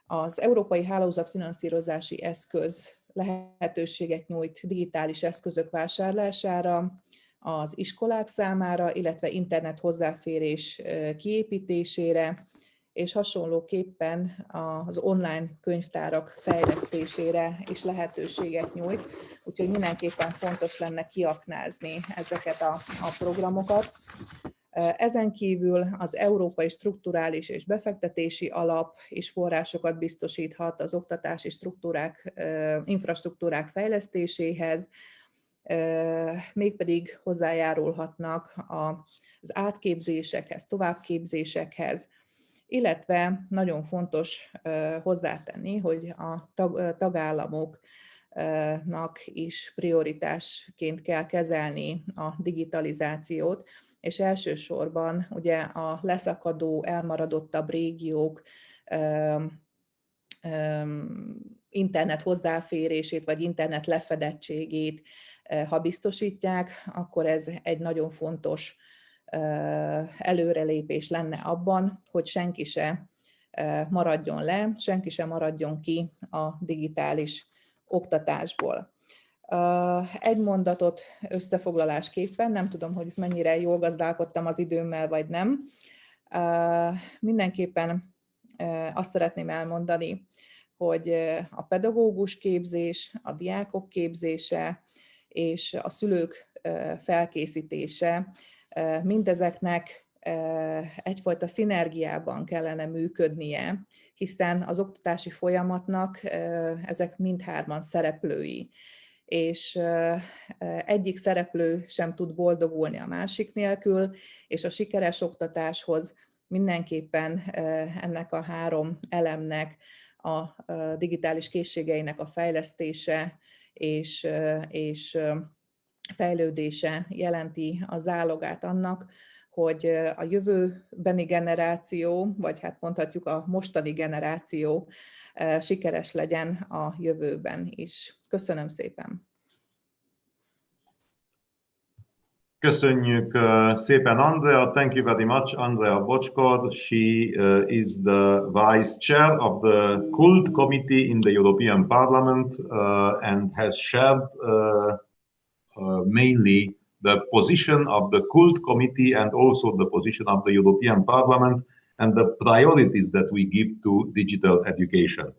Az Európai Hálózatfinanszírozási Eszköz lehetőséget nyújt digitális eszközök vásárlására az iskolák számára, illetve internet hozzáférés kiépítésére, és hasonlóképpen az online könyvtárak fejlesztésére is lehetőséget nyújt, úgyhogy mindenképpen fontos lenne kiaknázni ezeket a programokat. Ezen kívül az Európai Strukturális és Befektetési Alap is forrásokat biztosíthat az oktatási infrastruktúrák fejlesztéséhez, mégpedig hozzájárulhatnak az átképzésekhez, továbbképzésekhez, illetve nagyon fontos hozzátenni, hogy a tagállamoknak is prioritásként kell kezelni a digitalizációt, és elsősorban ugye a leszakadó, elmaradottabb régiók internet hozzáférését, vagy internet lefedettségét, ha biztosítják, akkor ez egy nagyon fontos előrelépés lenne abban, hogy senki se maradjon le, senki se maradjon ki a digitális oktatásból. Egy mondatot összefoglalásképpen, nem tudom, hogy mennyire jól gazdálkodtam az időmmel, vagy nem. Mindenképpen azt szeretném elmondani, hogy a pedagógus képzés, a diákok képzése és a szülők felkészítése, mindezeknek egyfajta szinergiában kellene működnie, hiszen az oktatási folyamatnak ezek mindhárman szereplői, és egyik szereplő sem tud boldogulni a másik nélkül, és a sikeres oktatáshoz mindenképpen ennek a három elemnek a digitális készségeinek a fejlesztése és fejlődése jelenti a zálogát annak, hogy a jövőbeni generáció, vagy hát mondhatjuk a mostani generáció sikeres legyen a jövőben is. Köszönöm szépen! Köszönjük szépen, Andrea. Thank you very much, Andrea Bocskor. She is the vice chair of the Cult Committee in the European Parliament and has shared mainly the position of the Cult Committee and also the position of the European Parliament and the priorities that we give to digital education.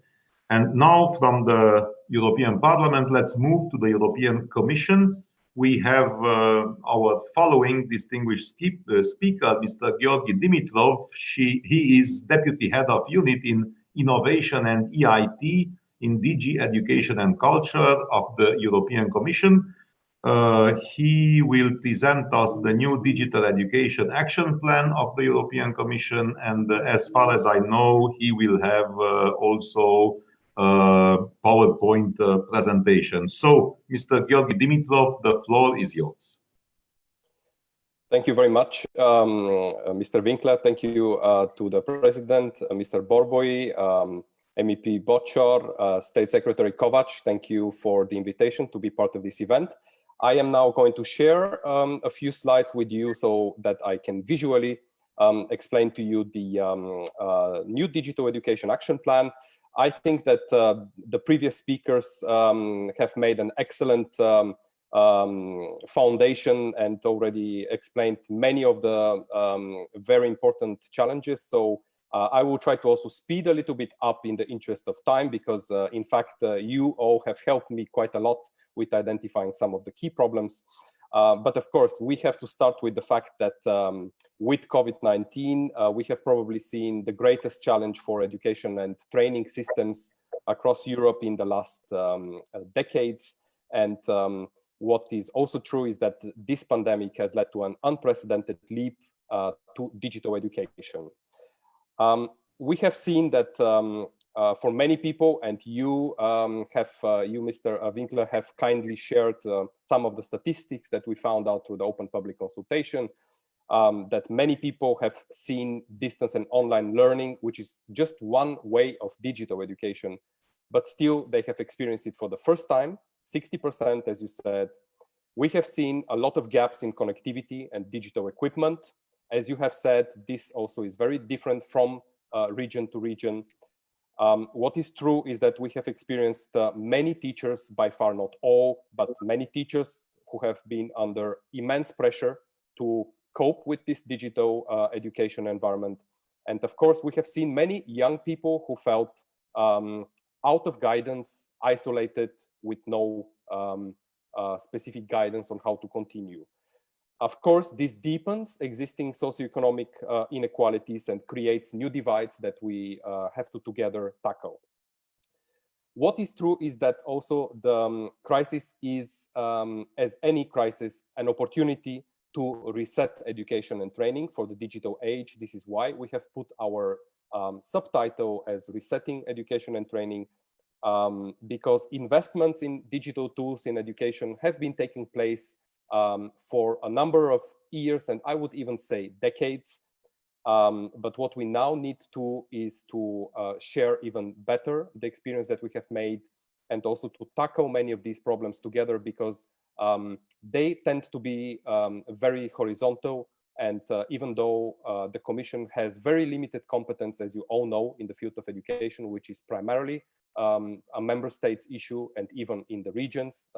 And now from the European Parliament, let's move to the European Commission. We have our following distinguished speaker, Mr. Georgi Dimitrov. He is Deputy Head of Unit in Innovation and EIT in DG Education and Culture of the European Commission. He will present us the new Digital Education Action Plan of the European Commission, and as far as I know, he will have also PowerPoint presentation. So, Mr. Georgi Dimitrov, the floor is yours. Thank you very much, Mr. Winkler. Thank you to the President, Mr. Borboly, MEP Bocskor, State Secretary Kovac. Thank you for the invitation to be part of this event. I am now going to share a few slides with you so that I can visually explain to you the new Digital Education Action Plan. I think that the previous speakers have made an excellent foundation and already explained many of the very important challenges. So I will try to also speed a little bit up in the interest of time, because in fact, you all have helped me quite a lot with identifying some of the key problems. But of course, we have to start with the fact that with COVID-19, we have probably seen the greatest challenge for education and training systems across Europe in the last decades. And what is also true is that this pandemic has led to an unprecedented leap to digital education. We have seen that for many people, and you, Mr. Winkler, have kindly shared some of the statistics that we found out through the open public consultation, that many people have seen distance and online learning, which is just one way of digital education, but still they have experienced it for the first time, 60%, as you said. We have seen a lot of gaps in connectivity and digital equipment. As you have said, this also is very different from region to region. What is true is that we have experienced many teachers, by far not all, but many teachers who have been under immense pressure to cope with this digital education environment. And of course, we have seen many young people who felt out of guidance, isolated, with no specific guidance on how to continue. Of course, this deepens existing socioeconomic inequalities and creates new divides that we have to together tackle. What is true is that also the crisis is, as any crisis, an opportunity to reset education and training for the digital age. This is why we have put our subtitle as Resetting Education and Training, because investments in digital tools in education have been taking place for a number of years, and I would even say decades. But what we now need to is to share even better the experience that we have made, and also to tackle many of these problems together, because they tend to be very horizontal. And even though the Commission has very limited competence, as you all know, in the field of education, which is primarily a member states issue, and even in the regions,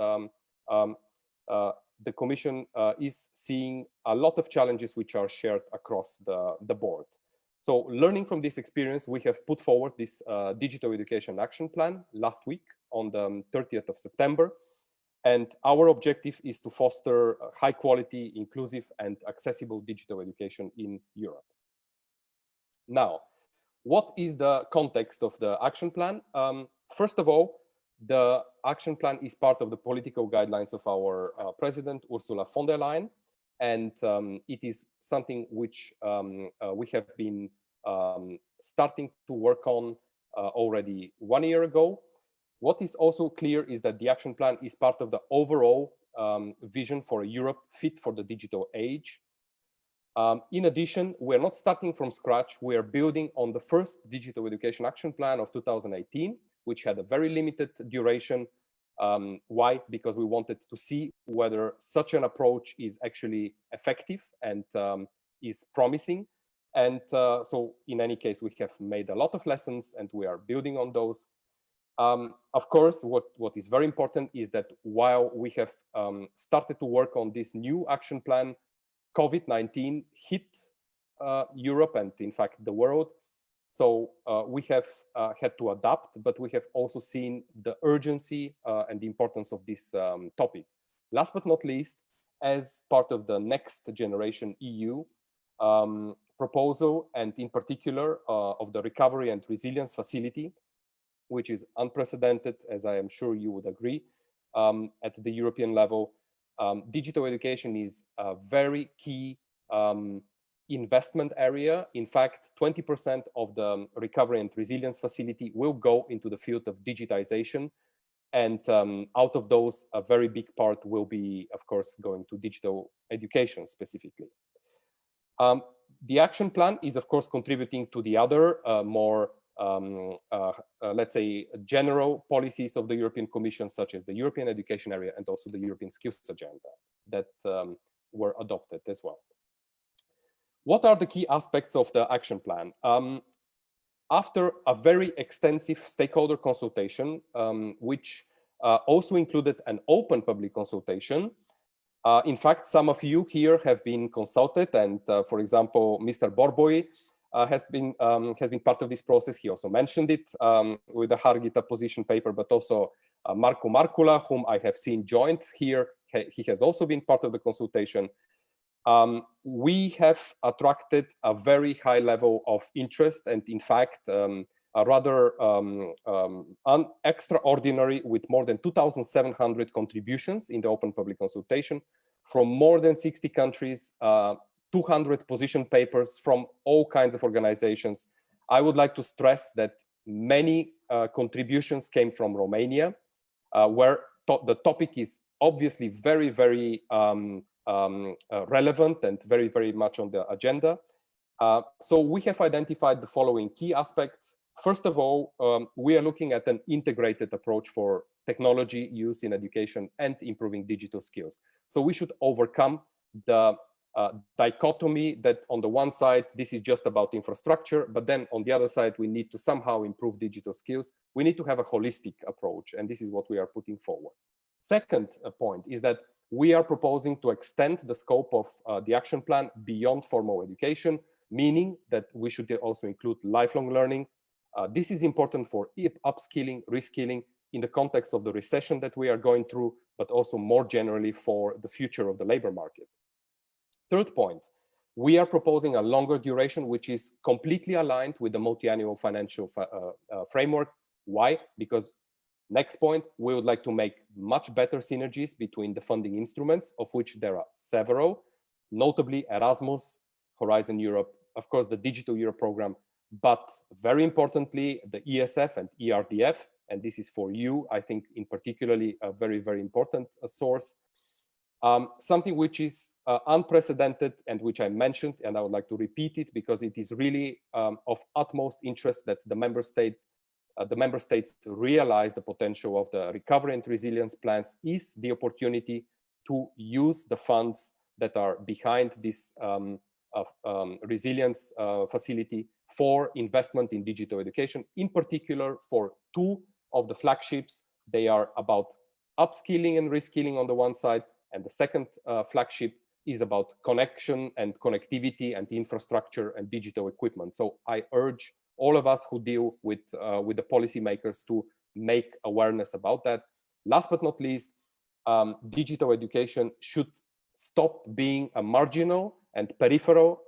the Commission is seeing a lot of challenges which are shared across the board. So learning from this experience, we have put forward this Digital Education Action Plan last week on the 30th of September. And our objective is to foster high quality, inclusive and accessible digital education in Europe. Now, what is the context of the action plan? First of all, the action plan is part of the political guidelines of our President, Ursula von der Leyen. And it is something which we have been starting to work on already 1 year ago. What is also clear is that the action plan is part of the overall vision for a Europe fit for the digital age. In addition, we're not starting from scratch. We are building on the first Digital Education Action Plan of 2018, which had a very limited duration. Why? Because we wanted to see whether such an approach is actually effective and is promising. And so in any case, we have made a lot of lessons and we are building on those. Of course, what is very important is that while we have started to work on this new action plan, COVID-19 hit Europe and in fact the world. So we have had to adapt, but we have also seen the urgency and the importance of this topic. Last but not least, as part of the Next Generation EU proposal, and in particular of the Recovery and Resilience Facility, which is unprecedented, as I am sure you would agree, at the European level, digital education is a very key investment area. In fact, 20% of the Recovery and Resilience Facility will go into the field of digitization. And out of those, a very big part will be, of course, going to digital education specifically. The action plan is, of course, contributing to the other more, let's say, general policies of the European Commission, such as the European Education Area and also the European Skills Agenda that were adopted as well. What are the key aspects of the action plan? After a very extensive stakeholder consultation, which also included an open public consultation, in fact, some of you here have been consulted, and for example, Mr. Borboly has been part of this process. He also mentioned it with the Hargita position paper, but also Marco Markula, whom I have seen joined here, he has also been part of the consultation. We have attracted a very high level of interest and in fact, a rather extraordinary with more than 2,700 contributions in the open public consultation from more than 60 countries, 200 position papers from all kinds of organizations. I would like to stress that many contributions came from Romania, where the topic is obviously very, very relevant and very, very much on the agenda. So we have identified the following key aspects. First of all, we are looking at an integrated approach for technology use in education and improving digital skills. So we should overcome the dichotomy that on the one side, this is just about infrastructure, but then on the other side, we need to somehow improve digital skills. We need to have a holistic approach, and this is what we are putting forward. Second point is that we are proposing to extend the scope of the action plan beyond formal education, meaning that we should also include lifelong learning. This is important for upskilling, reskilling in the context of the recession that we are going through, but also more generally for the future of the labor market. Third point, we are proposing a longer duration, which is completely aligned with the multi-annual financial framework. Why? Because next point, we would like to make much better synergies between the funding instruments, of which there are several, notably Erasmus, Horizon Europe, of course, the Digital Europe program, but very importantly, the ESF and ERDF, and this is for you, I think, in particularly a very, very important source. Something which is unprecedented and which I mentioned, and I would like to repeat it because it is really of utmost interest that the member states realize the potential of the recovery and resilience plans, is the opportunity to use the funds that are behind this resilience facility for investment in digital education, in particular for two of the flagships. They are about upskilling and reskilling on the one side, and the second flagship is about connection and connectivity and infrastructure and digital equipment. So I urge all of us who deal with the policymakers to make awareness about that. Last but not least, digital education should stop being a marginal and peripheral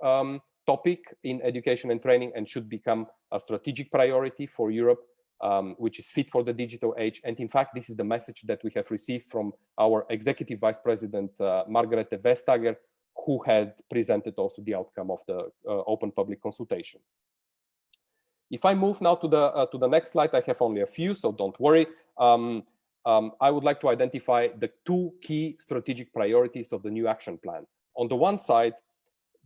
topic in education and training and should become a strategic priority for Europe, which is fit for the digital age. And in fact, this is the message that we have received from our Executive Vice President, Margrethe Vestager, who had presented also the outcome of the open public consultation. If I move now to the next slide, I have only a few, so don't worry. I would like to identify the two key strategic priorities of the new action plan. On the one side,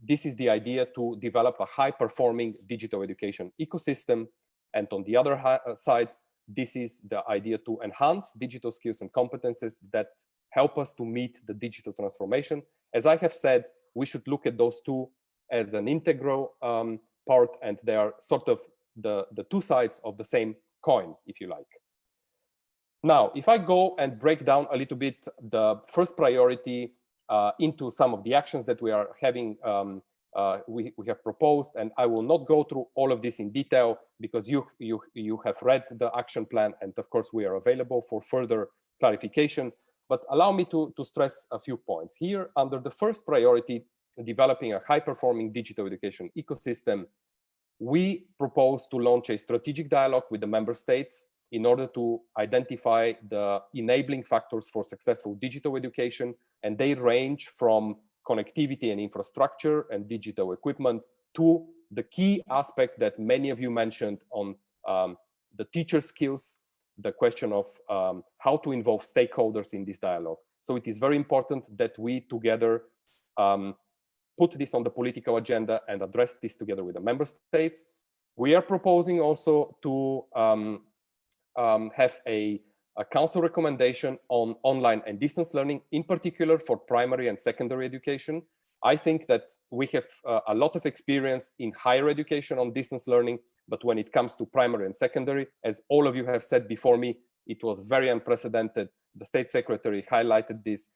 this is the idea to develop a high-performing digital education ecosystem. And on the other side, this is the idea to enhance digital skills and competences that help us to meet the digital transformation. As I have said, we should look at those two as an integral part, and they are sort of the two sides of the same coin, if you like. Now, if I go and break down a little bit the first priority into some of the actions that we are having, we have proposed, and I will not go through all of this in detail because you have read the action plan, and of course we are available for further clarification. But allow me to stress a few points here. Under the first priority, developing a high-performing digital education ecosystem, we propose to launch a strategic dialogue with the member states in order to identify the enabling factors for successful digital education, and they range from connectivity and infrastructure and digital equipment to the key aspect that many of you mentioned on the teacher skills, the question of how to involve stakeholders in this dialogue. So it is very important that we together put this on the political agenda and address this together with the member states. We are proposing also to have a council recommendation on online and distance learning, in particular for primary and secondary education. I think that we have a lot of experience in higher education on distance learning, but when it comes to primary and secondary, as all of you have said before me, it was very unprecedented. The State Secretary highlighted this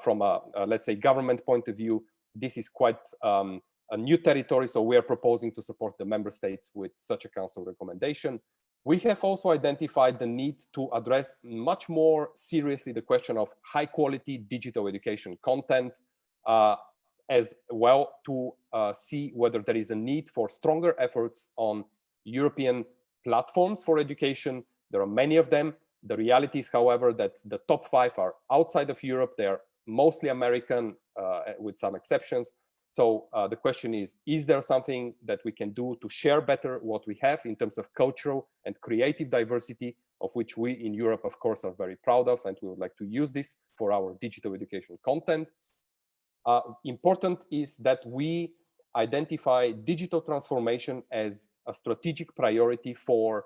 from a, let's say, government point of view. This is quite a new territory, so we are proposing to support the member states with such a council recommendation. We have also identified the need to address much more seriously the question of high quality digital education content, as well to see whether there is a need for stronger efforts on European platforms for education. There are many of them. The reality is, however, that the top 5 are outside of Europe. They are mostly American, with some exceptions. So the question is there something that we can do to share better what we have in terms of cultural and creative diversity, of which we in Europe, of course, are very proud of, and we would like to use this for our digital education content. Important is that we identify digital transformation as a strategic priority for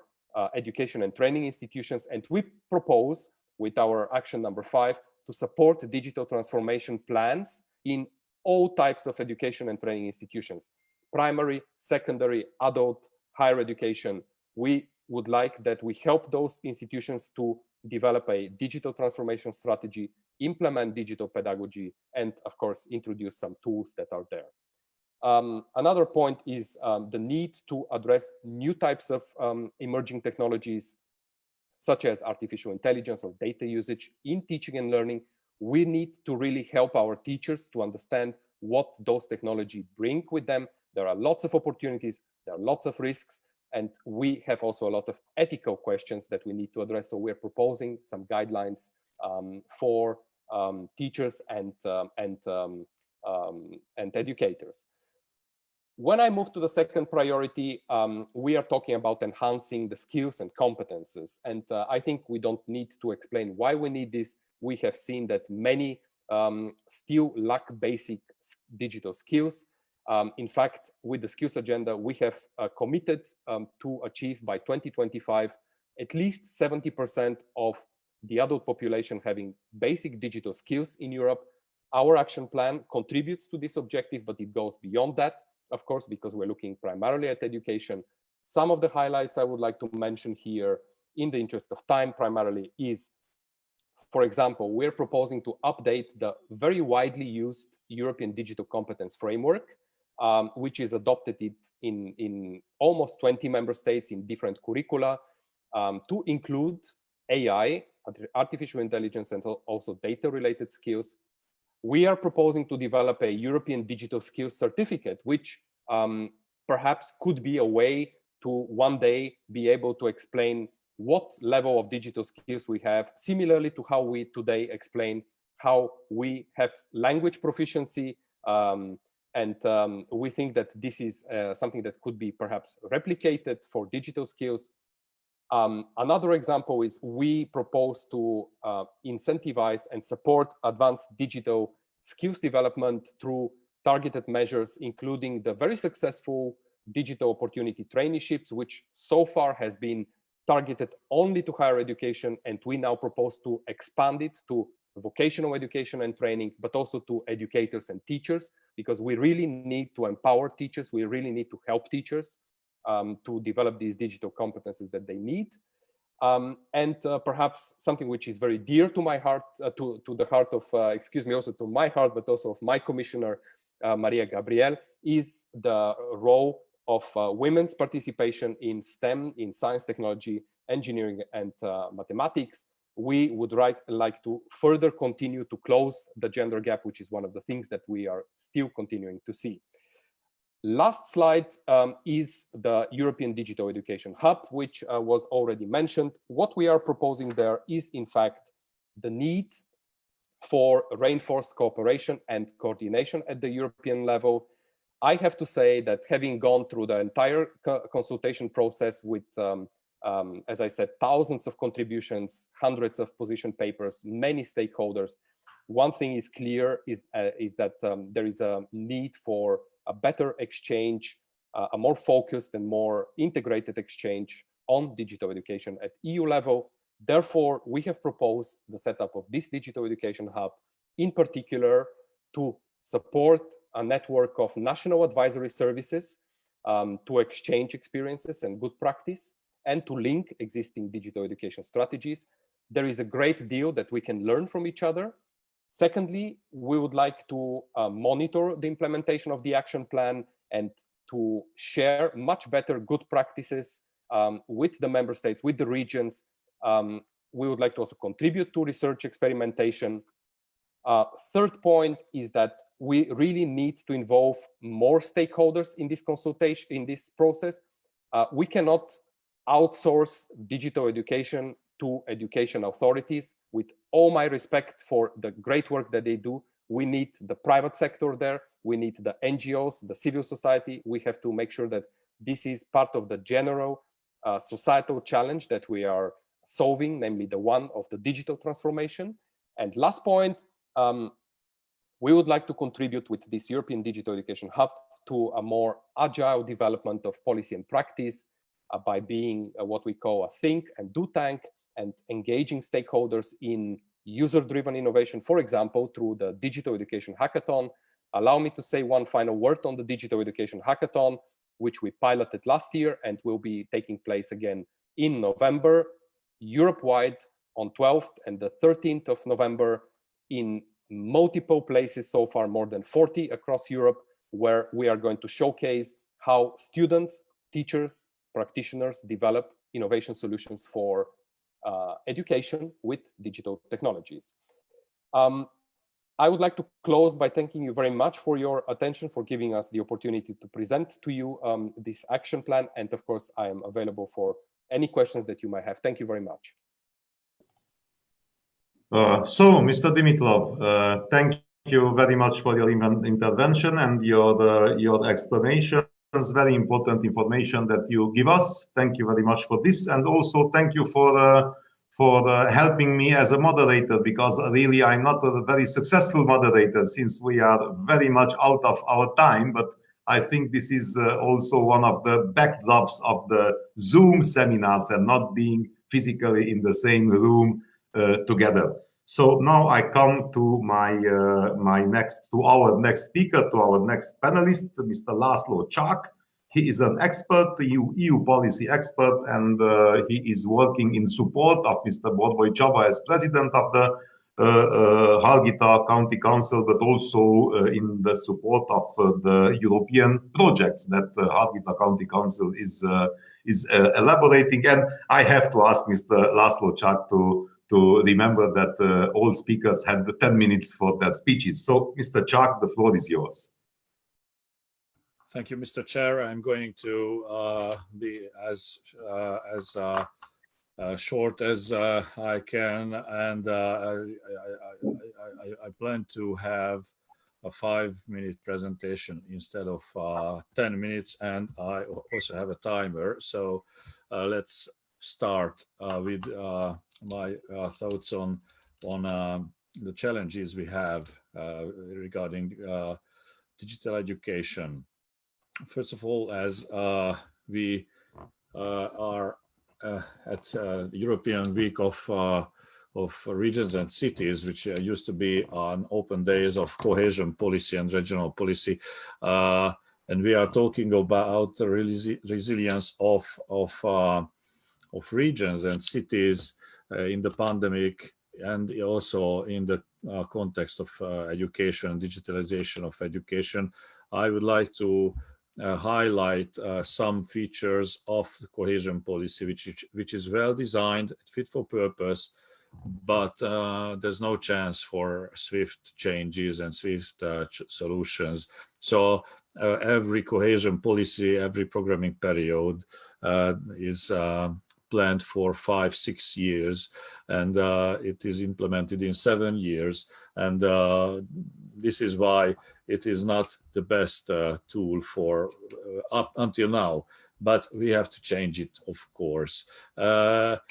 education and training institutions, and we propose with our action number 5 to support digital transformation plans in all types of education and training institutions, primary, secondary, adult, higher education. We would like that we help those institutions to develop a digital transformation strategy, implement digital pedagogy, and of course, introduce some tools that are there. Another point is the need to address new types of emerging technologies, such as artificial intelligence or data usage in teaching and learning. We need to really help our teachers to understand what those technologies bring with them. There are lots of opportunities, there are lots of risks, and we have also a lot of ethical questions that we need to address. So we're proposing some guidelines for teachers and educators. When I move to the second priority, we are talking about enhancing the skills and competences. And I think we don't need to explain why we need this. We have seen that many still lack basic digital skills. In fact, with the skills agenda, we have committed to achieve by 2025 at least 70% of the adult population having basic digital skills in Europe. Our action plan contributes to this objective, but it goes beyond that, of course, because we're looking primarily at education. Some of the highlights I would like to mention here, in the interest of time primarily, is For example, we're proposing to update the very widely used European Digital Competence Framework, which is adopted in almost 20 member states in different curricula, to include AI, artificial intelligence, and also data-related skills. We are proposing to develop a European Digital Skills Certificate, which perhaps could be a way to one day be able to explain what level of digital skills we have, similarly to how we today explain how we have language proficiency. And we think that this is something that could be perhaps replicated for digital skills. Another example is we propose to incentivize and support advanced digital skills development through targeted measures, including the very successful digital opportunity traineeships, which so far has been targeted only to higher education, and we now propose to expand it to vocational education and training, but also to educators and teachers, because we really need to empower teachers, we really need to help teachers to develop these digital competences that they need. And perhaps something which is very dear to my heart, to the heart of, excuse me, also to my heart, but also of my commissioner, Maria Gabriel, is the role of women's participation in STEM, in science, technology, engineering, and mathematics. We would like to further continue to close the gender gap, which is one of the things that we are still continuing to see. Last slide is the European Digital Education Hub, which was already mentioned. What we are proposing there is, in fact, the need for reinforced cooperation and coordination at the European level. I have to say that having gone through the entire consultation process with, as I said, thousands of contributions, hundreds of position papers, many stakeholders, one thing is clear is that there is a need for a better exchange, a more focused and more integrated exchange on digital education at EU level. Therefore, we have proposed the setup of this Digital Education Hub, in particular to support a network of national advisory services to exchange experiences and good practice, and to link existing digital education strategies. There is a great deal that we can learn from each other. Secondly, we would like to monitor the implementation of the action plan and to share much better good practices with the member states, with the regions. We would like to also contribute to research experimentation. Third point is that we really need to involve more stakeholders in this consultation, in this process. We cannot outsource digital education to education authorities. With all my respect for the great work that they do, we need the private sector there, we need the NGOs, the civil society. We have to make sure that this is part of the general societal challenge that we are solving, namely the one of the digital transformation. And last point, we would like to contribute with this European Digital Education Hub to a more agile development of policy and practice by being what we call a think and do tank, and engaging stakeholders in user-driven innovation, for example, through the Digital Education Hackathon. Allow me to say one final word on the Digital Education Hackathon, which we piloted last year and will be taking place again in November, Europe-wide on 12th and the 13th of November in multiple places, so far more than 40 across Europe, where we are going to showcase how students, teachers, practitioners develop innovation solutions for education with digital technologies. I would like to close by thanking you very much for your attention, for giving us the opportunity to present to you this action plan. And of course, I am available for any questions that you might have. Thank you very much. So, Mr. Dimitrov, thank you very much for your intervention and your explanations. Very important information that you give us. Thank you very much for this, and also thank you for helping me as a moderator, because really I'm not a very successful moderator since we are very much out of our time. But I think this is also one of the backdrops of the Zoom seminars and not being physically in the same room together. So now I come to our next speaker, to our next panelist, Mr. László Csák. He is an expert, EU policy expert, and he is working in support of Mr. Borboly Csaba as president of the Harghita County Council, but also in the support of the European projects that Harghita County Council is elaborating. And I have to ask Mr. László Csák to remember that all speakers had 10 minutes for their speeches. So, Mr. Csák, the floor is yours. Thank you, Mr. Chair. I'm going to be as short as I can, and I plan to have a 5-minute presentation instead of 10 minutes, and I also have a timer. So let's start with my thoughts on the challenges we have regarding digital education. First of all, as we are at the European Week of Regions and Cities, which used to be on open days of cohesion policy and regional policy, and we are talking about the resilience of regions and cities in the pandemic, and also in the context of education, digitalization of education. I would like to highlight some features of the cohesion policy, which is well designed, fit for purpose, but there's no chance for swift changes and swift solutions. So every cohesion policy, every programming period is planned for 5-6 years, and it is implemented in 7 years. And this is why it is not the best tool for up until now, but we have to change it, of course. The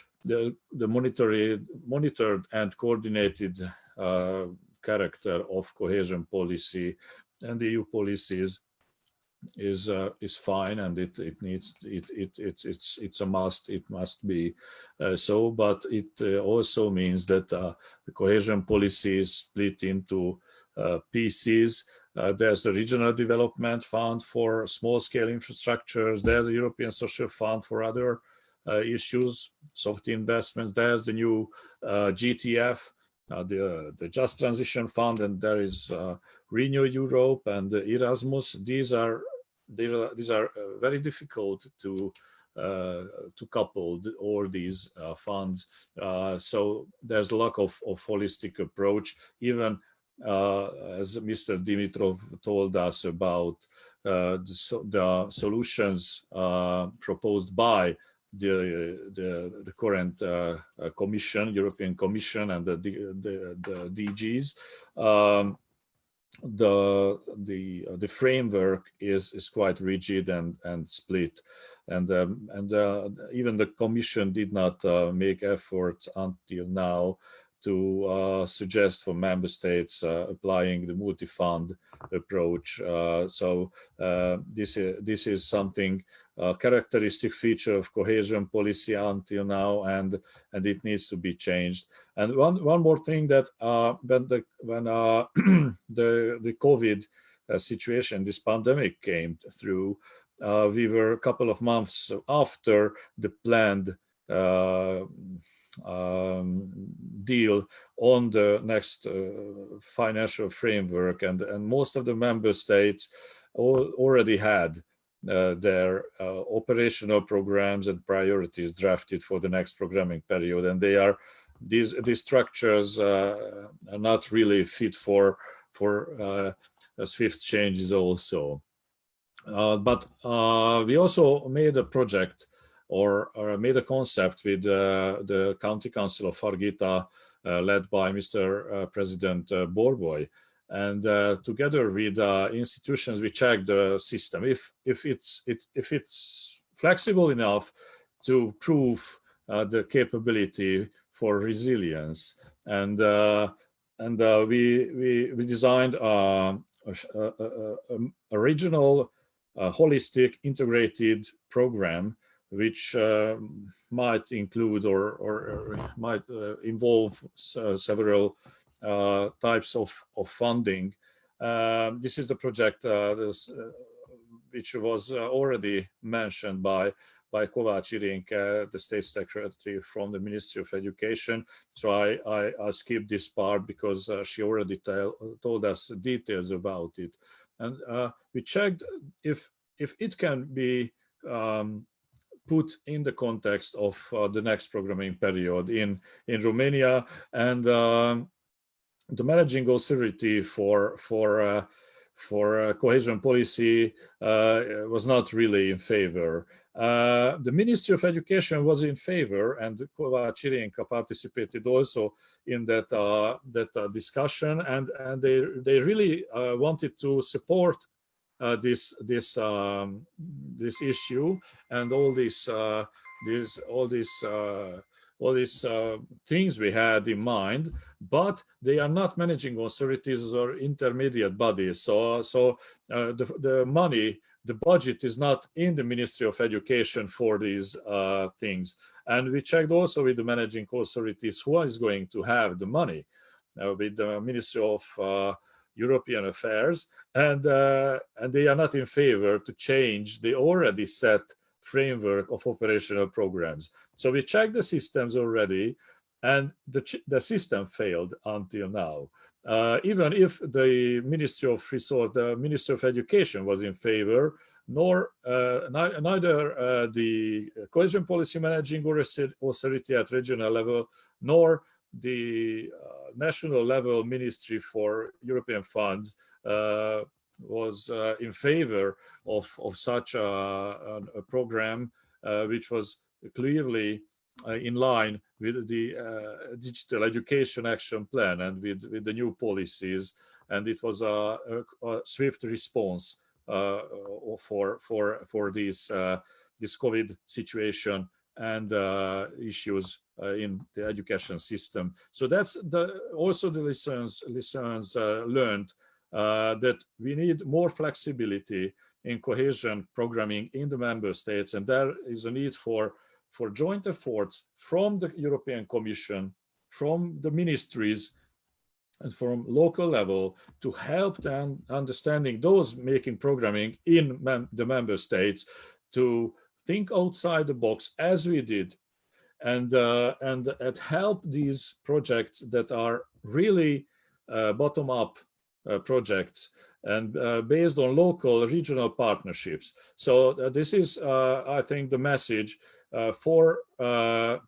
monitored and coordinated character of cohesion policy and EU policies is fine, and it's a must. It must be so, but it also means that the cohesion policy is split into pieces. There's the Regional Development Fund for small-scale infrastructures. There's the European Social Fund for other issues, soft investments. There's the new GTF, the Just Transition Fund, and there is Renew Europe and Erasmus. These are very difficult to couple all these funds. So there's a lack of holistic approach. Even as Mr. Dimitrov told us about the solutions proposed by the current Commission, European Commission, and the DGs. The framework is quite rigid and split, and even the Commission did not make efforts until now to suggest for member states applying the multi-fund approach. So this is something, a characteristic feature of cohesion policy until now, and it needs to be changed. And one more thing, that when the COVID situation, this pandemic came through, we were a couple of months after the planned deal on the next financial framework, and most of the member states already had their operational programs and priorities drafted for the next programming period, and these structures are not really fit for swift changes also. But we also made a project or made a concept with the County Council of Harghita, led by Mr. President Borboly. And together with institutions, we checked the system if it's flexible enough to prove the capability for resilience. And we designed a regional, holistic, integrated program, which might include or might involve several types of funding. This is the project which was already mentioned by Kovács Irinke, the State Secretary from the Ministry of Education. So I skipped this part because she already told us details about it. And we checked if it can be put in the context of the next programming period in Romania, and the managing authority for cohesion policy was not really in favor. The Ministry of Education was in favor, and Kovács Irinka participated also in that discussion, and they really wanted to support this issue and all these things we had in mind, but they are not managing authorities or intermediate bodies. So the money, the budget is not in the Ministry of Education for these things. And we checked also with the managing authorities who is going to have the money, with the Ministry of European Affairs, and they are not in favor to change the already set framework of operational programs. So we checked the systems already, and the system failed until now. Even if the Ministry of Education was in favor, neither the cohesion policy managing authority at regional level nor the national level Ministry for European funds was in favor of such a program, which was clearly in line with the digital education action plan and with the new policies, and it was a swift response for this COVID situation and issues in the education system. So that's also the lessons learned, that we need more flexibility in cohesion programming in the member states, and there is a need for joint efforts from the European Commission, from the ministries, and from local level to help them understanding those making programming in the member states to think outside the box as we did, and help these projects that are really bottom-up projects and based on local regional partnerships. So this is, I think, the message for the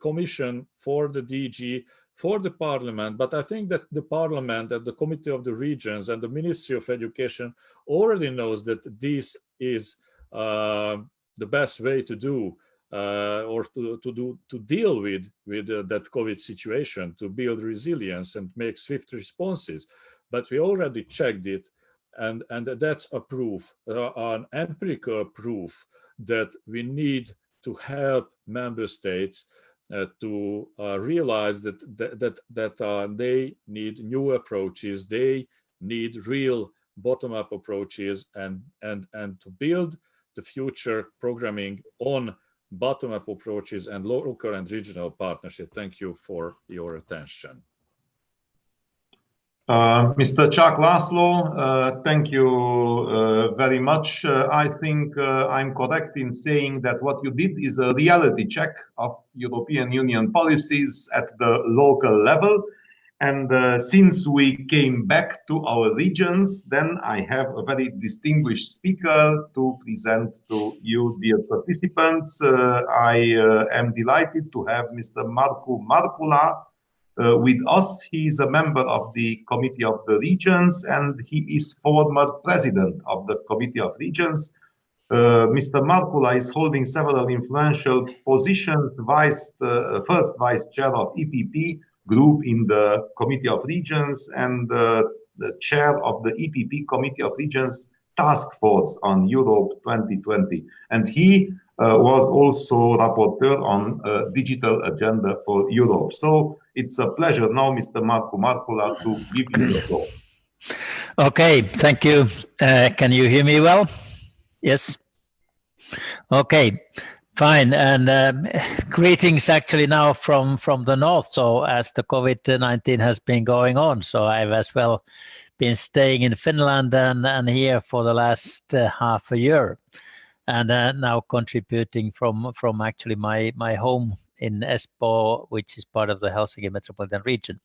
Commission, for the DG, for the Parliament. But I think that the Parliament and the Committee of the Regions and the Ministry of Education already knows that this is the best way to do or to deal with that COVID situation, to build resilience and make swift responses. But we already checked it, and that's a proof, an empirical proof that we need to help member states to realize that they need new approaches, they need real bottom-up approaches, and to build the future programming on bottom-up approaches and local and regional partnership. Thank you for your attention. Mr. Csák László, thank you very much. I think I'm correct in saying that what you did is a reality check of European Union policies at the local level. And since we came back to our regions, then I have a very distinguished speaker to present to you, dear participants. I am delighted to have Mr. Marku Markula with us. He is a member of the Committee of the Regions, and he is former president of the Committee of Regions. Mr. Markula is holding several influential positions, first vice chair of EPP group in the Committee of Regions and the chair of the EPP Committee of Regions Task Force on Europe 2020. And he was also rapporteur on digital agenda for Europe. So it's a pleasure now, Mr. Marku Markula, to give you the floor. Okay, thank you. Can you hear me well? Yes. Okay, fine. And greetings actually now from the north. So as the COVID-19 has been going on, so I've as well been staying in Finland and here for the last half a year, and now contributing from actually my home in Espoo, which is part of the Helsinki metropolitan region.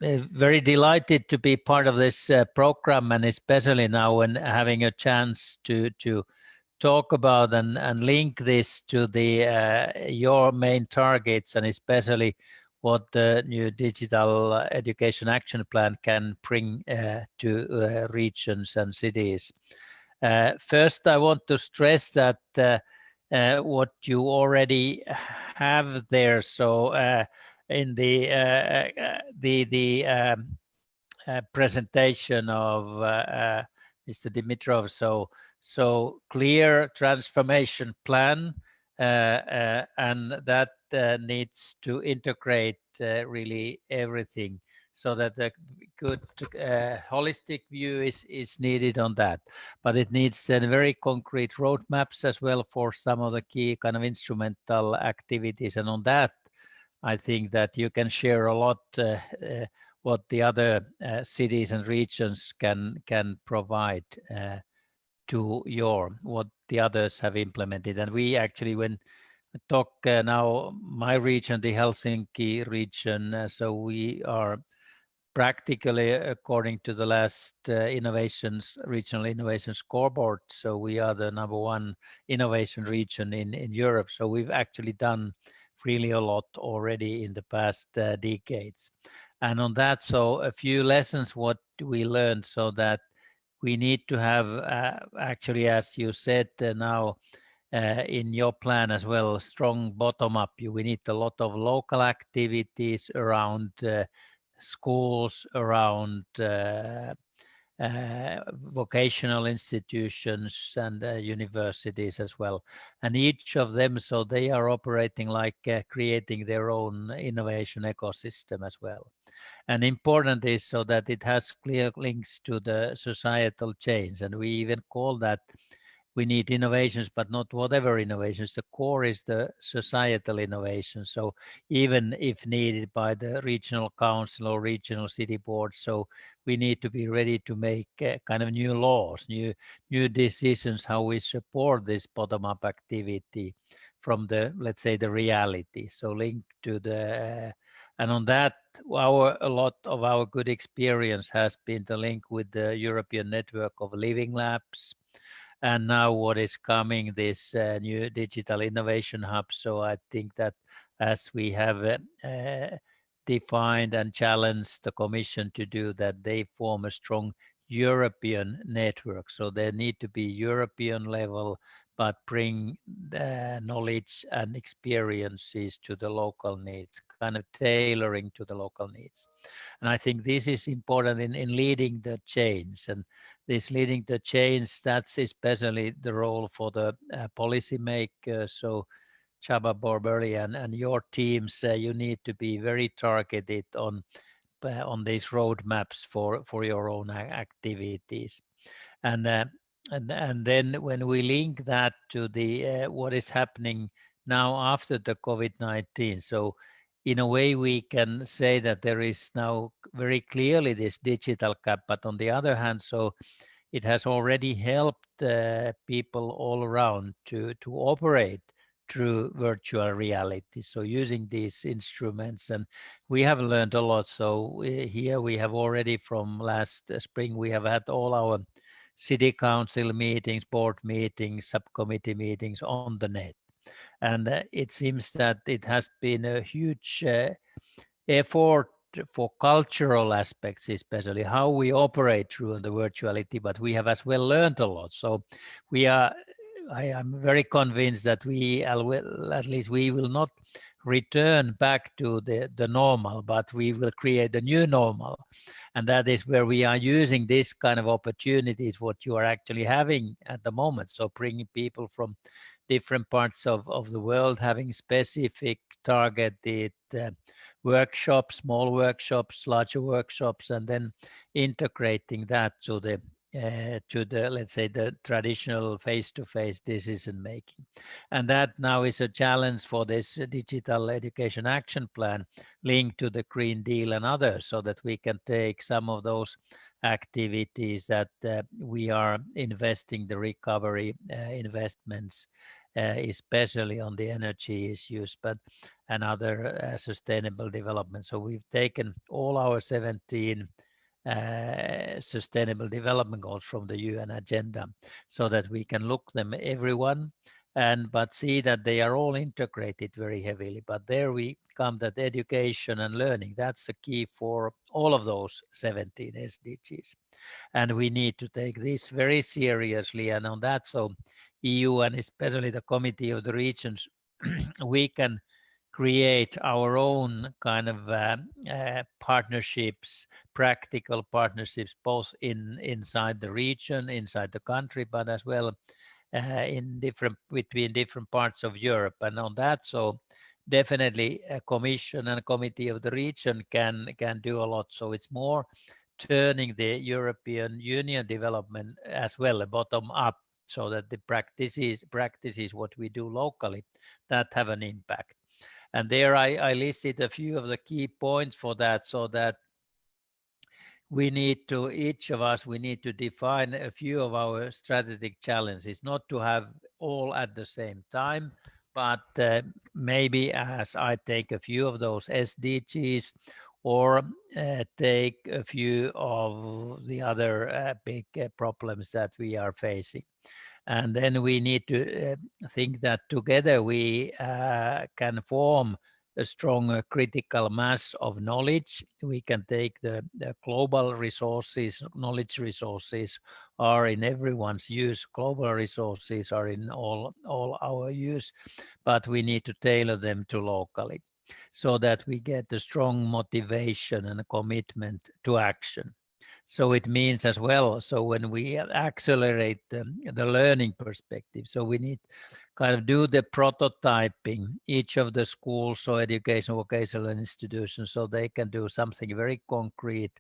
Very delighted to be part of this program, and especially now when having a chance to talk about and link this to your main targets, and especially what the new digital education action plan can bring to regions and cities. First, I want to stress that what you already have there. So in the presentation of Mr. Dimitrov, so clear transformation plan, and that needs to integrate really everything, so that the good holistic view is needed on that. But it needs then very concrete roadmaps as well for some of the key kind of instrumental activities. And on that, I think that you can share a lot what the other cities and regions can provide to what the others have implemented. And we actually, when I talk now, my region, the Helsinki region, so we are practically, according to the last regional innovation scoreboard, so we are the #1 innovation region in Europe. So we've actually done really a lot already in the past decades. And on that, so a few lessons what we learned, so that we need to have actually, as you said now in your plan as well, strong bottom up. We need a lot of local activities around schools, around vocational institutions and universities as well. And each of them, so they are operating like creating their own innovation ecosystem as well. And important is so that it has clear links to the societal change. And we even call that we need innovations, but not whatever innovations. The core is the societal innovation. So even if needed by the regional council or regional city board, so we need to be ready to make kind of new laws, new decisions, how we support this bottom-up activity from the, let's say, the reality. So linked to the, and on that, a lot of our good experience has been the link with the European network of living labs. And now what is coming, this new digital innovation hub. So I think that as we have defined and challenged the Commission to do that, they form a strong European network. So they need to be European level, but bring the knowledge and experiences to the local needs, kind of tailoring to the local needs. And I think this is important in leading the change. And this leading the change, that's especially the role for the policymakers. So Csaba, Borboly, and your teams, you need to be very targeted on these roadmaps for your own activities. And then when we link that to the what is happening now after the COVID-19, so in a way we can say that there is now very clearly this digital gap, but on the other hand, so it has already helped people all around to operate through virtual reality. So using these instruments, and we have learned a lot. So here we have already from last spring, we have had all our city council meetings, board meetings, subcommittee meetings on the net. And it seems that it has been a huge effort for cultural aspects, especially how we operate through the virtuality, but we have as well learned a lot. So I am very convinced that at least we will not return back to the normal, but we will create a new normal. And that is where we are using this kind of opportunities, what you are actually having at the moment. So bringing people from different parts of the world, having specific targeted workshops, small workshops, larger workshops, and then integrating that to the to the, let's say, the traditional face-to-face decision making. And that now is a challenge for this digital education action plan linked to the Green Deal and others, so that we can take some of those activities that we are investing the recovery investments, especially on the energy issues, but and other sustainable development. So we've taken all our 17 sustainable development goals from the UN agenda, so that we can look them everyone but see that they are all integrated very heavily. But there we come that education and learning, that's the key for all of those 17 SDGs. And we need to take this very seriously. And on that, so EU and especially the Committee of the Regions, we can create our own kind of partnerships, practical partnerships, both inside the region, inside the country, but as well between different parts of Europe. And on that, so definitely a Commission and a Committee of the Region can do a lot. So it's more turning the European Union development as well bottom up, so that the practices what we do locally that have an impact. And there I listed a few of the key points for that, so that we need to, each of us, we need to define a few of our strategic challenges, not to have all at the same time, but maybe as I take a few of those SDGs, or take a few of the other big problems that we are facing. And then we need to think that together we can form a strong critical mass of knowledge. We can take the global resources, knowledge resources are in everyone's use. Global resources are in all our use, but we need to tailor them to locally, so that we get a strong motivation and a commitment to action. So it means as well, so when we accelerate the learning perspective, so we need kind of do the prototyping, each of the schools or education vocational institutions, so they can do something very concrete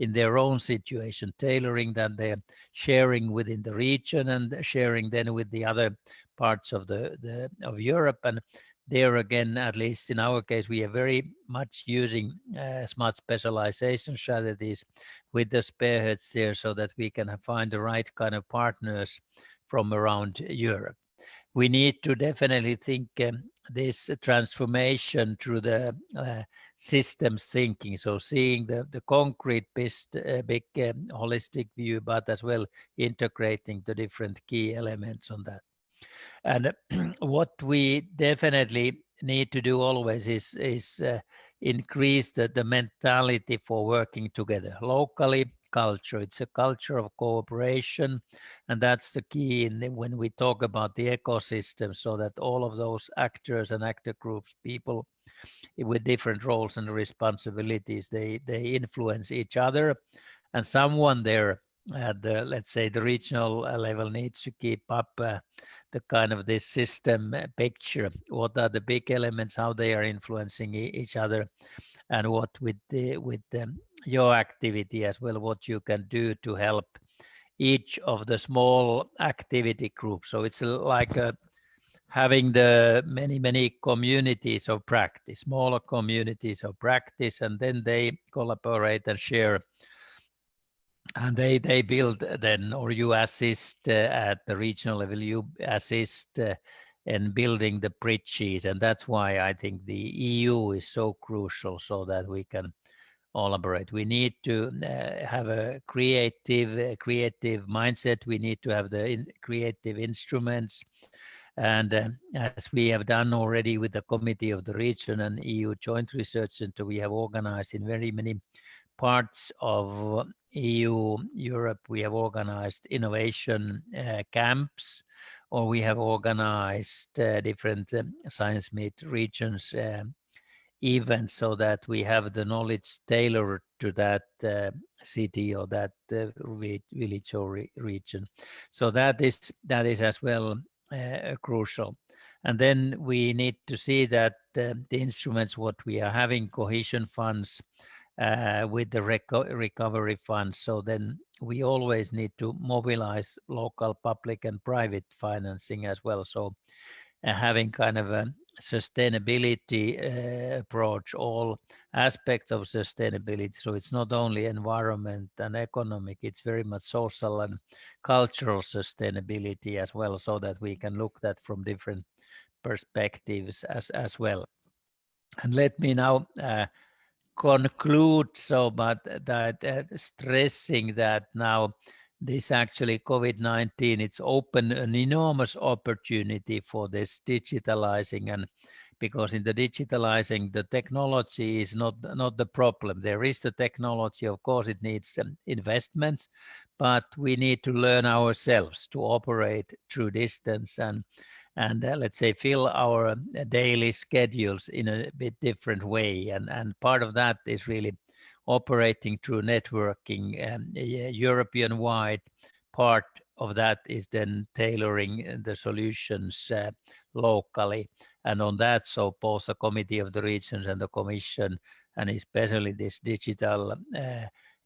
in their own situation, tailoring that they're sharing within the region and sharing then with the other parts of of Europe. And there again, at least in our case, we are very much using smart specialization strategies with the spearheads there, so that we can find the right kind of partners from around Europe. We need to definitely think this transformation through the systems thinking, so seeing the concrete big holistic view, but as well integrating the different key elements on that. And what we definitely need to do always is increase the mentality for working together. Locally, culture, it's a culture of cooperation, and that's the key when we talk about the ecosystem, so that all of those actors and actor groups, people with different roles and responsibilities, they influence each other, and someone there at the, let's say, the regional level needs to keep up the kind of this system picture. What are the big elements, how they are influencing each other, and what with your activity as well, what you can do to help each of the small activity groups. So it's like having the many communities of practice, smaller communities of practice, and then they collaborate and share. And they build then, or you assist at the regional level, you assist in building the bridges. And that's why I think the EU is so crucial, so that we can collaborate. We need to have a creative mindset. We need to have the creative instruments. And as we have done already with the Committee of the Region and EU Joint Research Center, we have organized in very many parts of EU, Europe, we have organized innovation camps, or we have organized different science meet regions events, so that we have the knowledge tailored to that city or that village or region. So that is as well crucial. And then we need to see that the instruments what we are having, cohesion funds, with the recovery funds. So then we always need to mobilize local public and private financing as well. So having kind of a sustainability approach, all aspects of sustainability. So it's not only environment and economic, it's very much social and cultural sustainability as well, so that we can look at from different perspectives as well. And let me now conclude, but that stressing that now this actually COVID-19, it's opened an enormous opportunity for this digitalizing, and because in the digitalizing, the technology is not the problem. There is the technology, of course, it needs investments, but we need to learn ourselves to operate through distance and let's say fill our daily schedules in a bit different way. And part of that is really operating through networking, European-wide. Part of that is then tailoring the solutions locally. And on that, so both the Committee of the Regions and the Commission, and especially this digital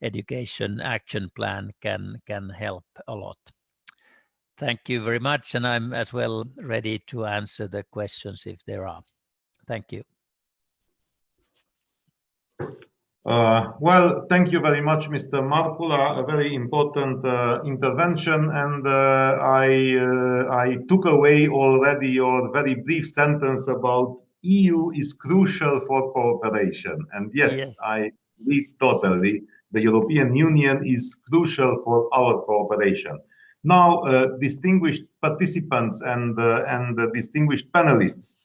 education action plan can help a lot. Thank you very much, and I'm as well ready to answer the questions if there are. Thank you. Well, thank you very much, Mr. Markula. A very important intervention, and I took away already your very brief sentence about EU is crucial for cooperation. And yes, I agree totally. The European Union is crucial for our cooperation. Now, distinguished participants and distinguished panelists,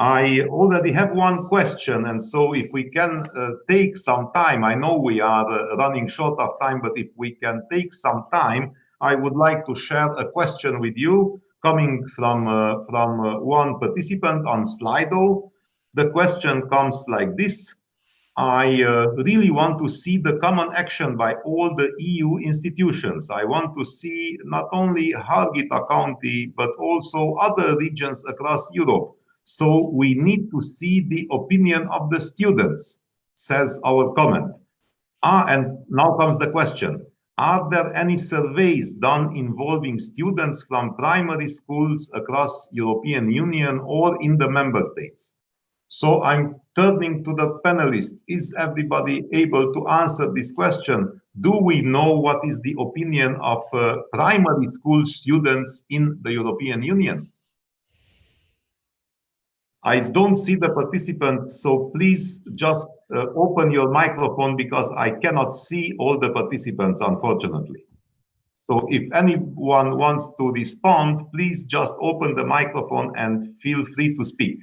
I already have one question, and so if we can take some time, I know we are running short of time, but if we can take some time, I would like to share a question with you coming from one participant on Slido. The question comes like this. I really want to see the common action by all the EU institutions. I want to see not only Harghita County, but also other regions across Europe. So we need to see the opinion of the students, says our comment. And now comes the question. Are there any surveys done involving students from primary schools across European Union or in the member states? So I'm turning to the panelists. Is everybody able to answer this question? Do we know what is the opinion of primary school students in the European Union? I don't see the participants, so please just open your microphone because I cannot see all the participants, unfortunately. So if anyone wants to respond, please just open the microphone and feel free to speak.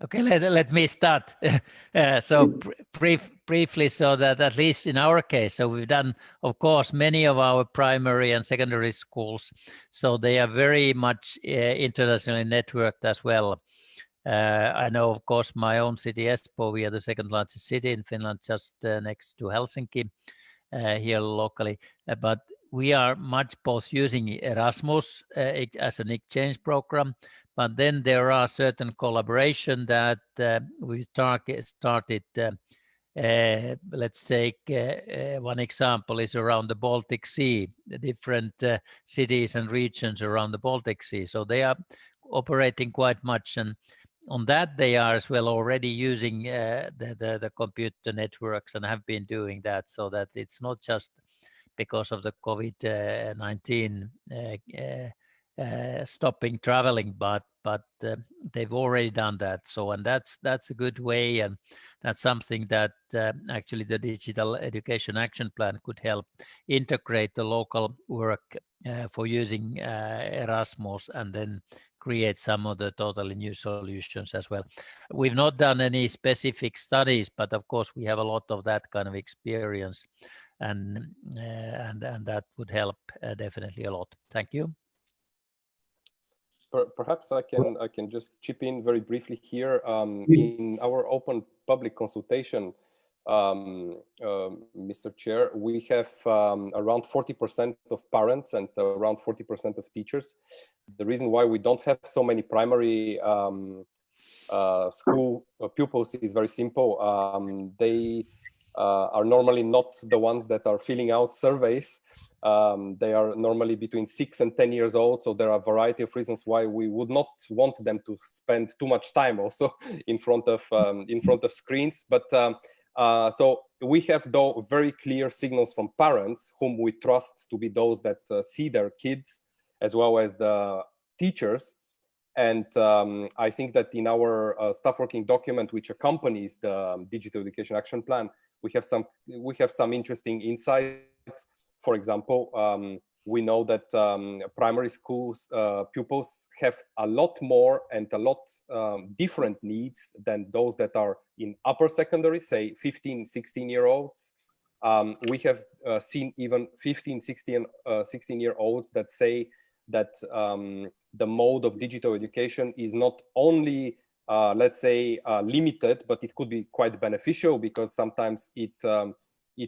Okay, let me start. Briefly, so that at least in our case, so we've done, of course, many of our primary and secondary schools, so they are very much internationally networked as well. I know, of course, my own city, Espoo, we are the second largest city in Finland, just next to Helsinki, here locally. But we are much both using Erasmus as an exchange program, but then there are certain collaboration that we started. Let's take one example is around the Baltic Sea, the different cities and regions around the Baltic Sea. So they are operating quite much, and on that they are as well already using the computer networks and have been doing that, so that it's not just because of the COVID-19 stopping traveling, but they've already done that. So, and that's a good way, and that's something that actually the Digital Education Action Plan could help integrate the local work for using Erasmus, and then create some of the totally new solutions as well. We've not done any specific studies, but of course we have a lot of that kind of experience, and that would help definitely a lot. Thank you. Perhaps I can just chip in very briefly here. In our open public consultation, Mr. Chair, we have around 40% of parents and around 40% of teachers. The reason why we don't have so many primary school pupils is very simple. They are normally not the ones that are filling out surveys. They are normally between 6 and 10 years old, so there are a variety of reasons why we would not want them to spend too much time also in front of screens. But so we have though very clear signals from parents whom we trust to be those that see their kids as well as the teachers. And I think that in our staff working document, which accompanies the Digital Education Action Plan, we have some interesting insights. For example, we know that primary schools pupils have a lot more and a lot different needs than those that are in upper secondary, say 15, 16-year-olds. We have seen even 15, 16-year-olds that say that the mode of digital education is not only, let's say, limited, but it could be quite beneficial because sometimes it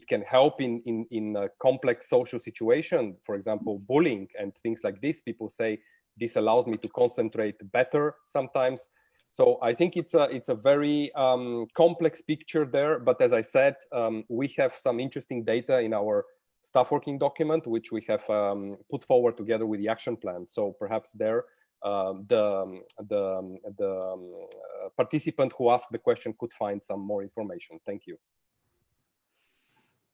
can help in a complex social situation, for example, bullying and things like this. People say this allows me to concentrate better sometimes. So I think it's a very complex picture there. But as I said, we have some interesting data in our staff working document, which we have put forward together with the action plan. So perhaps there, the participant who asked the question could find some more information. Thank you.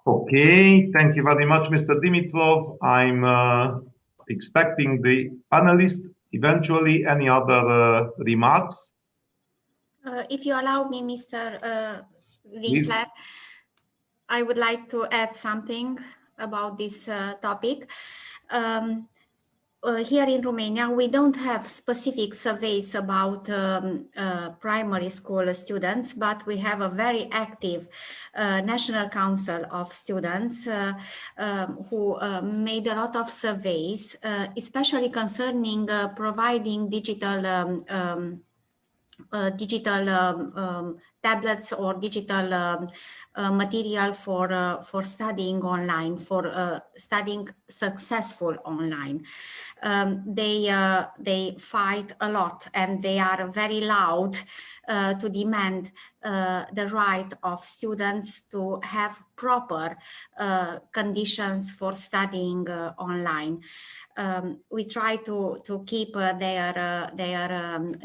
Okay, thank you very much, Mr. Dimitrov. I'm expecting the panelists eventually. Any other remarks? If you allow me, Mr. Winkler, I would like to add something about this topic. Here in Romania, we don't have specific surveys about primary school students, but we have a very active National Council of Students who made a lot of surveys, especially concerning providing digital tablets or digital material for studying online, for studying successful online. They fight a lot and they are very loud to demand the right of students to have proper conditions for studying online. We try to keep their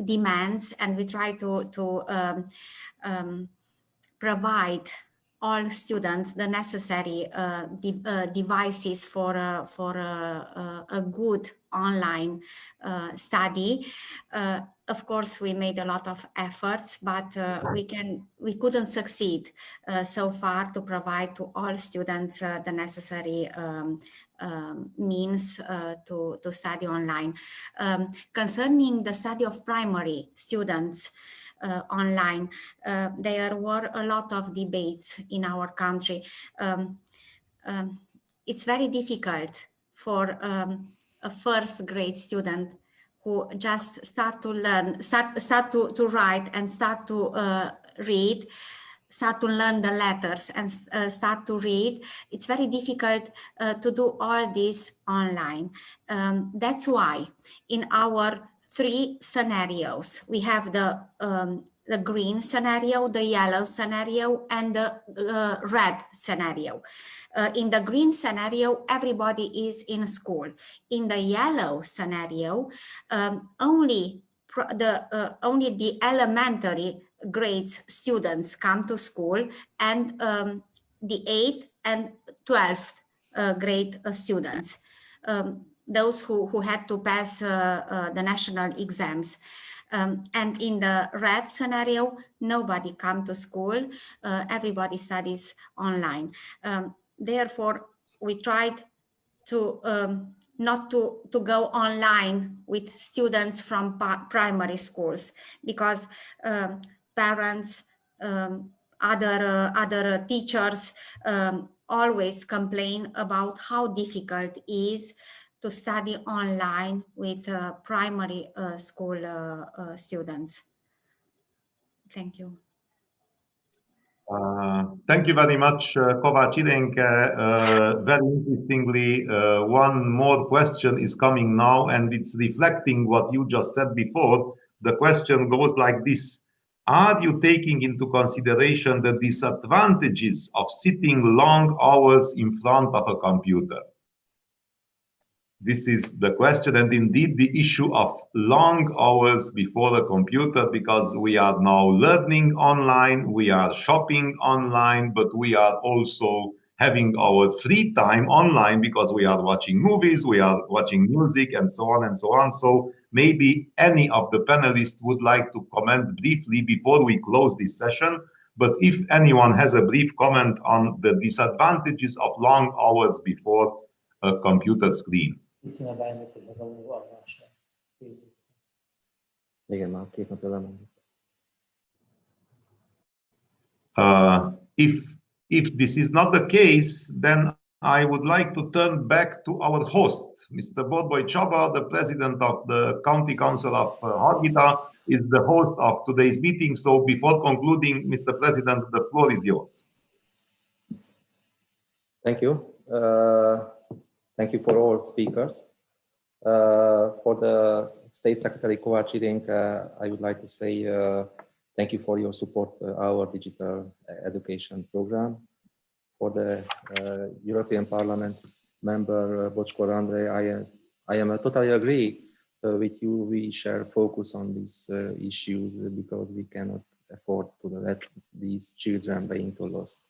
demands, and we try to provide all students the necessary devices for a good online study. Of course, we made a lot of efforts, but we couldn't succeed so far to provide to all students the necessary means to study online. Concerning the study of primary students online, there were a lot of debates in our country. It's very difficult for a first grade student who just start to learn, start to write and start to read, start to learn the letters and start to read. It's very difficult to do all this online. That's why in our 3 scenarios, we have the green scenario, the yellow scenario, and the red scenario. In the green scenario, everybody is in school. In the yellow scenario, only the elementary grades students come to school, and the 8th and 12th grade students, those who had to pass the national exams. And in the red scenario, nobody come to school, everybody studies online. Therefore, we tried to not to go online with students from primary schools, because parents, other teachers always complain about how difficult it is to study online with primary school students. Thank you. Thank you very much, Kovács Irenke. Very interestingly, one more question is coming now, and it's reflecting what you just said before. The question goes like this: are you taking into consideration the disadvantages of sitting long hours in front of a computer? This is the question, and indeed the issue of long hours before a computer, because we are now learning online, we are shopping online, but we are also having our free time online because we are watching movies, we are watching music, and so on and so on. So maybe any of the panelists would like to comment briefly before we close this session. But if anyone has a brief comment on the disadvantages of long hours before a computer screen. If this is not the case, then I would like to turn back to our host, Mr. Borboly Csaba, the president of the County Council of Harghita, is the host of today's meeting. So before concluding, Mr. President, the floor is yours. Thank you. Thank you for all speakers. For the State Secretary Kovács Irink, I would like to say thank you for your support our digital education program. For the European Parliament member Bocskor Andrei, I am totally agree with you. We shall focus on these issues because we cannot afford to let these children be into lost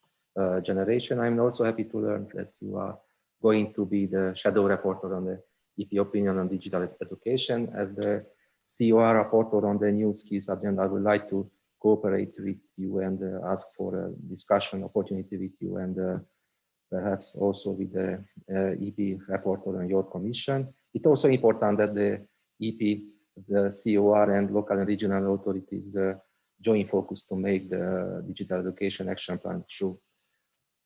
generation. I'm also happy to learn that you are going to be the shadow reporter on the EP opinion on digital education. As the COR reporter on the new skills agenda, I would like to cooperate with you and ask for a discussion opportunity with you and perhaps also with the EP reporter on your commission. It's also important that the EP, the COR and local and regional authorities join focus to make the digital education action plan true.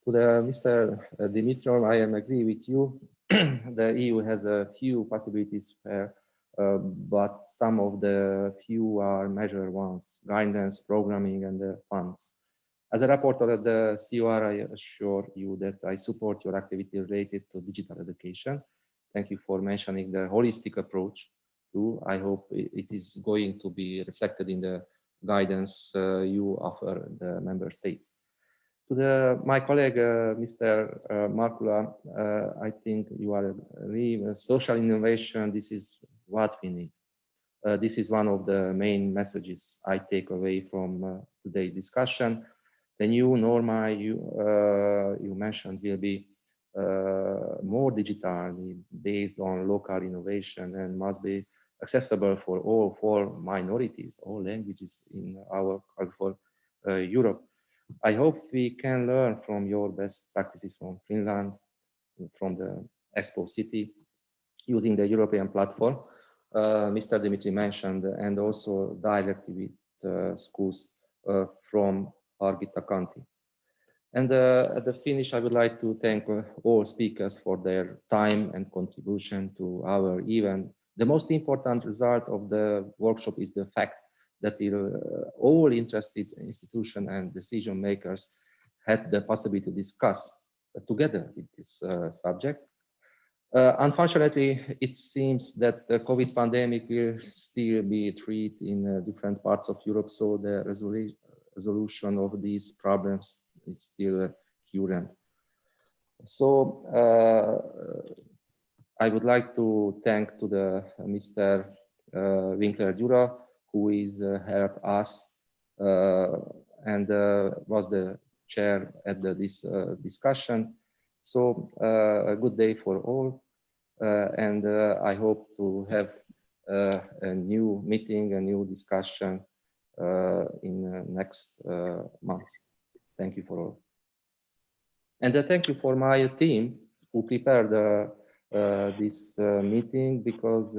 To the Mr. Dimitrov, I am agree with you. The EU has a few possibilities, but some of the few are measured ones: guidance, programming, and the funds. As a reporter at the COR, I assure you that I support your activity related to digital education. Thank you for mentioning the holistic approach too. I hope it is going to be reflected in the guidance you offer the member states. To my colleague, Mr. Markula, I think you are really social innovation. This is what we need. This is one of the main messages I take away from today's discussion. The new norma you mentioned will be more digital, based on local innovation, and must be accessible for all four minorities, all languages in our for Europe. I hope we can learn from your best practices from Finland, from the Expo City, using the European platform Mr. Dimitri mentioned, and also directly with schools from Harghita County. And at the finish, I would like to thank all speakers for their time and contribution to our event. The most important result of the workshop is the fact that all interested institutions and decision makers had the possibility to discuss together with this subject. Unfortunately, it seems that the COVID pandemic will still be treated in different parts of Europe, so the resolution of these problems is still current. So I would like to thank to the Mr. Winkler-Dura, who is helped us and was the chair at this discussion. So a good day for all, and I hope to have a new meeting, a new discussion in next month. Thank you for all. And thank you for my team who prepared this meeting, because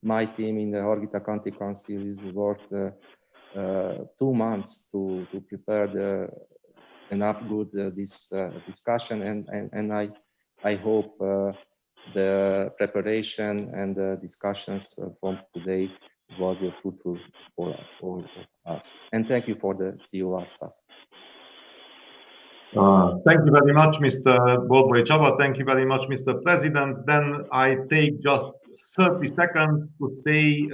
my team in the Harghita County Council is worked 2 months to prepare enough good this discussion, and I hope the preparation and the discussions from today was fruitful for all of us. And thank you for the COR staff. Thank you very much, Mr. Borboly Csaba. Thank you very much, Mr. President. Then I take just 30 seconds to say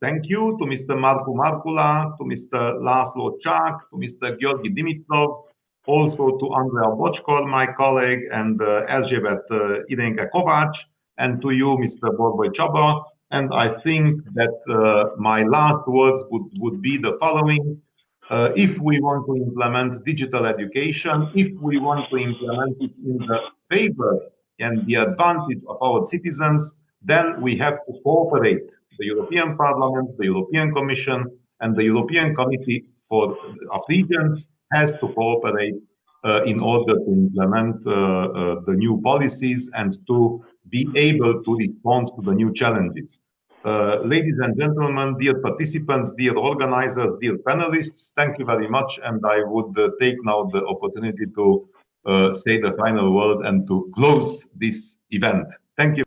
thank you to Mr. Marku Markula, to Mr. Laszlo Csák, to Mr. Georgi Dimitrov, also to Andrea Bocskor, my colleague, and Elzsébet Irenke Kovács, and to you, Mr. Borboly Csaba. And I think that my last words would be the following. If we want to implement digital education, if we want to implement it in the favor and the advantage of our citizens, then we have to cooperate. The European Parliament, the European Commission, and the European Committee of Regions has to cooperate in order to implement the new policies and to be able to respond to the new challenges. Ladies and gentlemen, dear participants, dear organizers, dear panelists, thank you very much. And I would take now the opportunity to say the final word and to close this event. Thank you.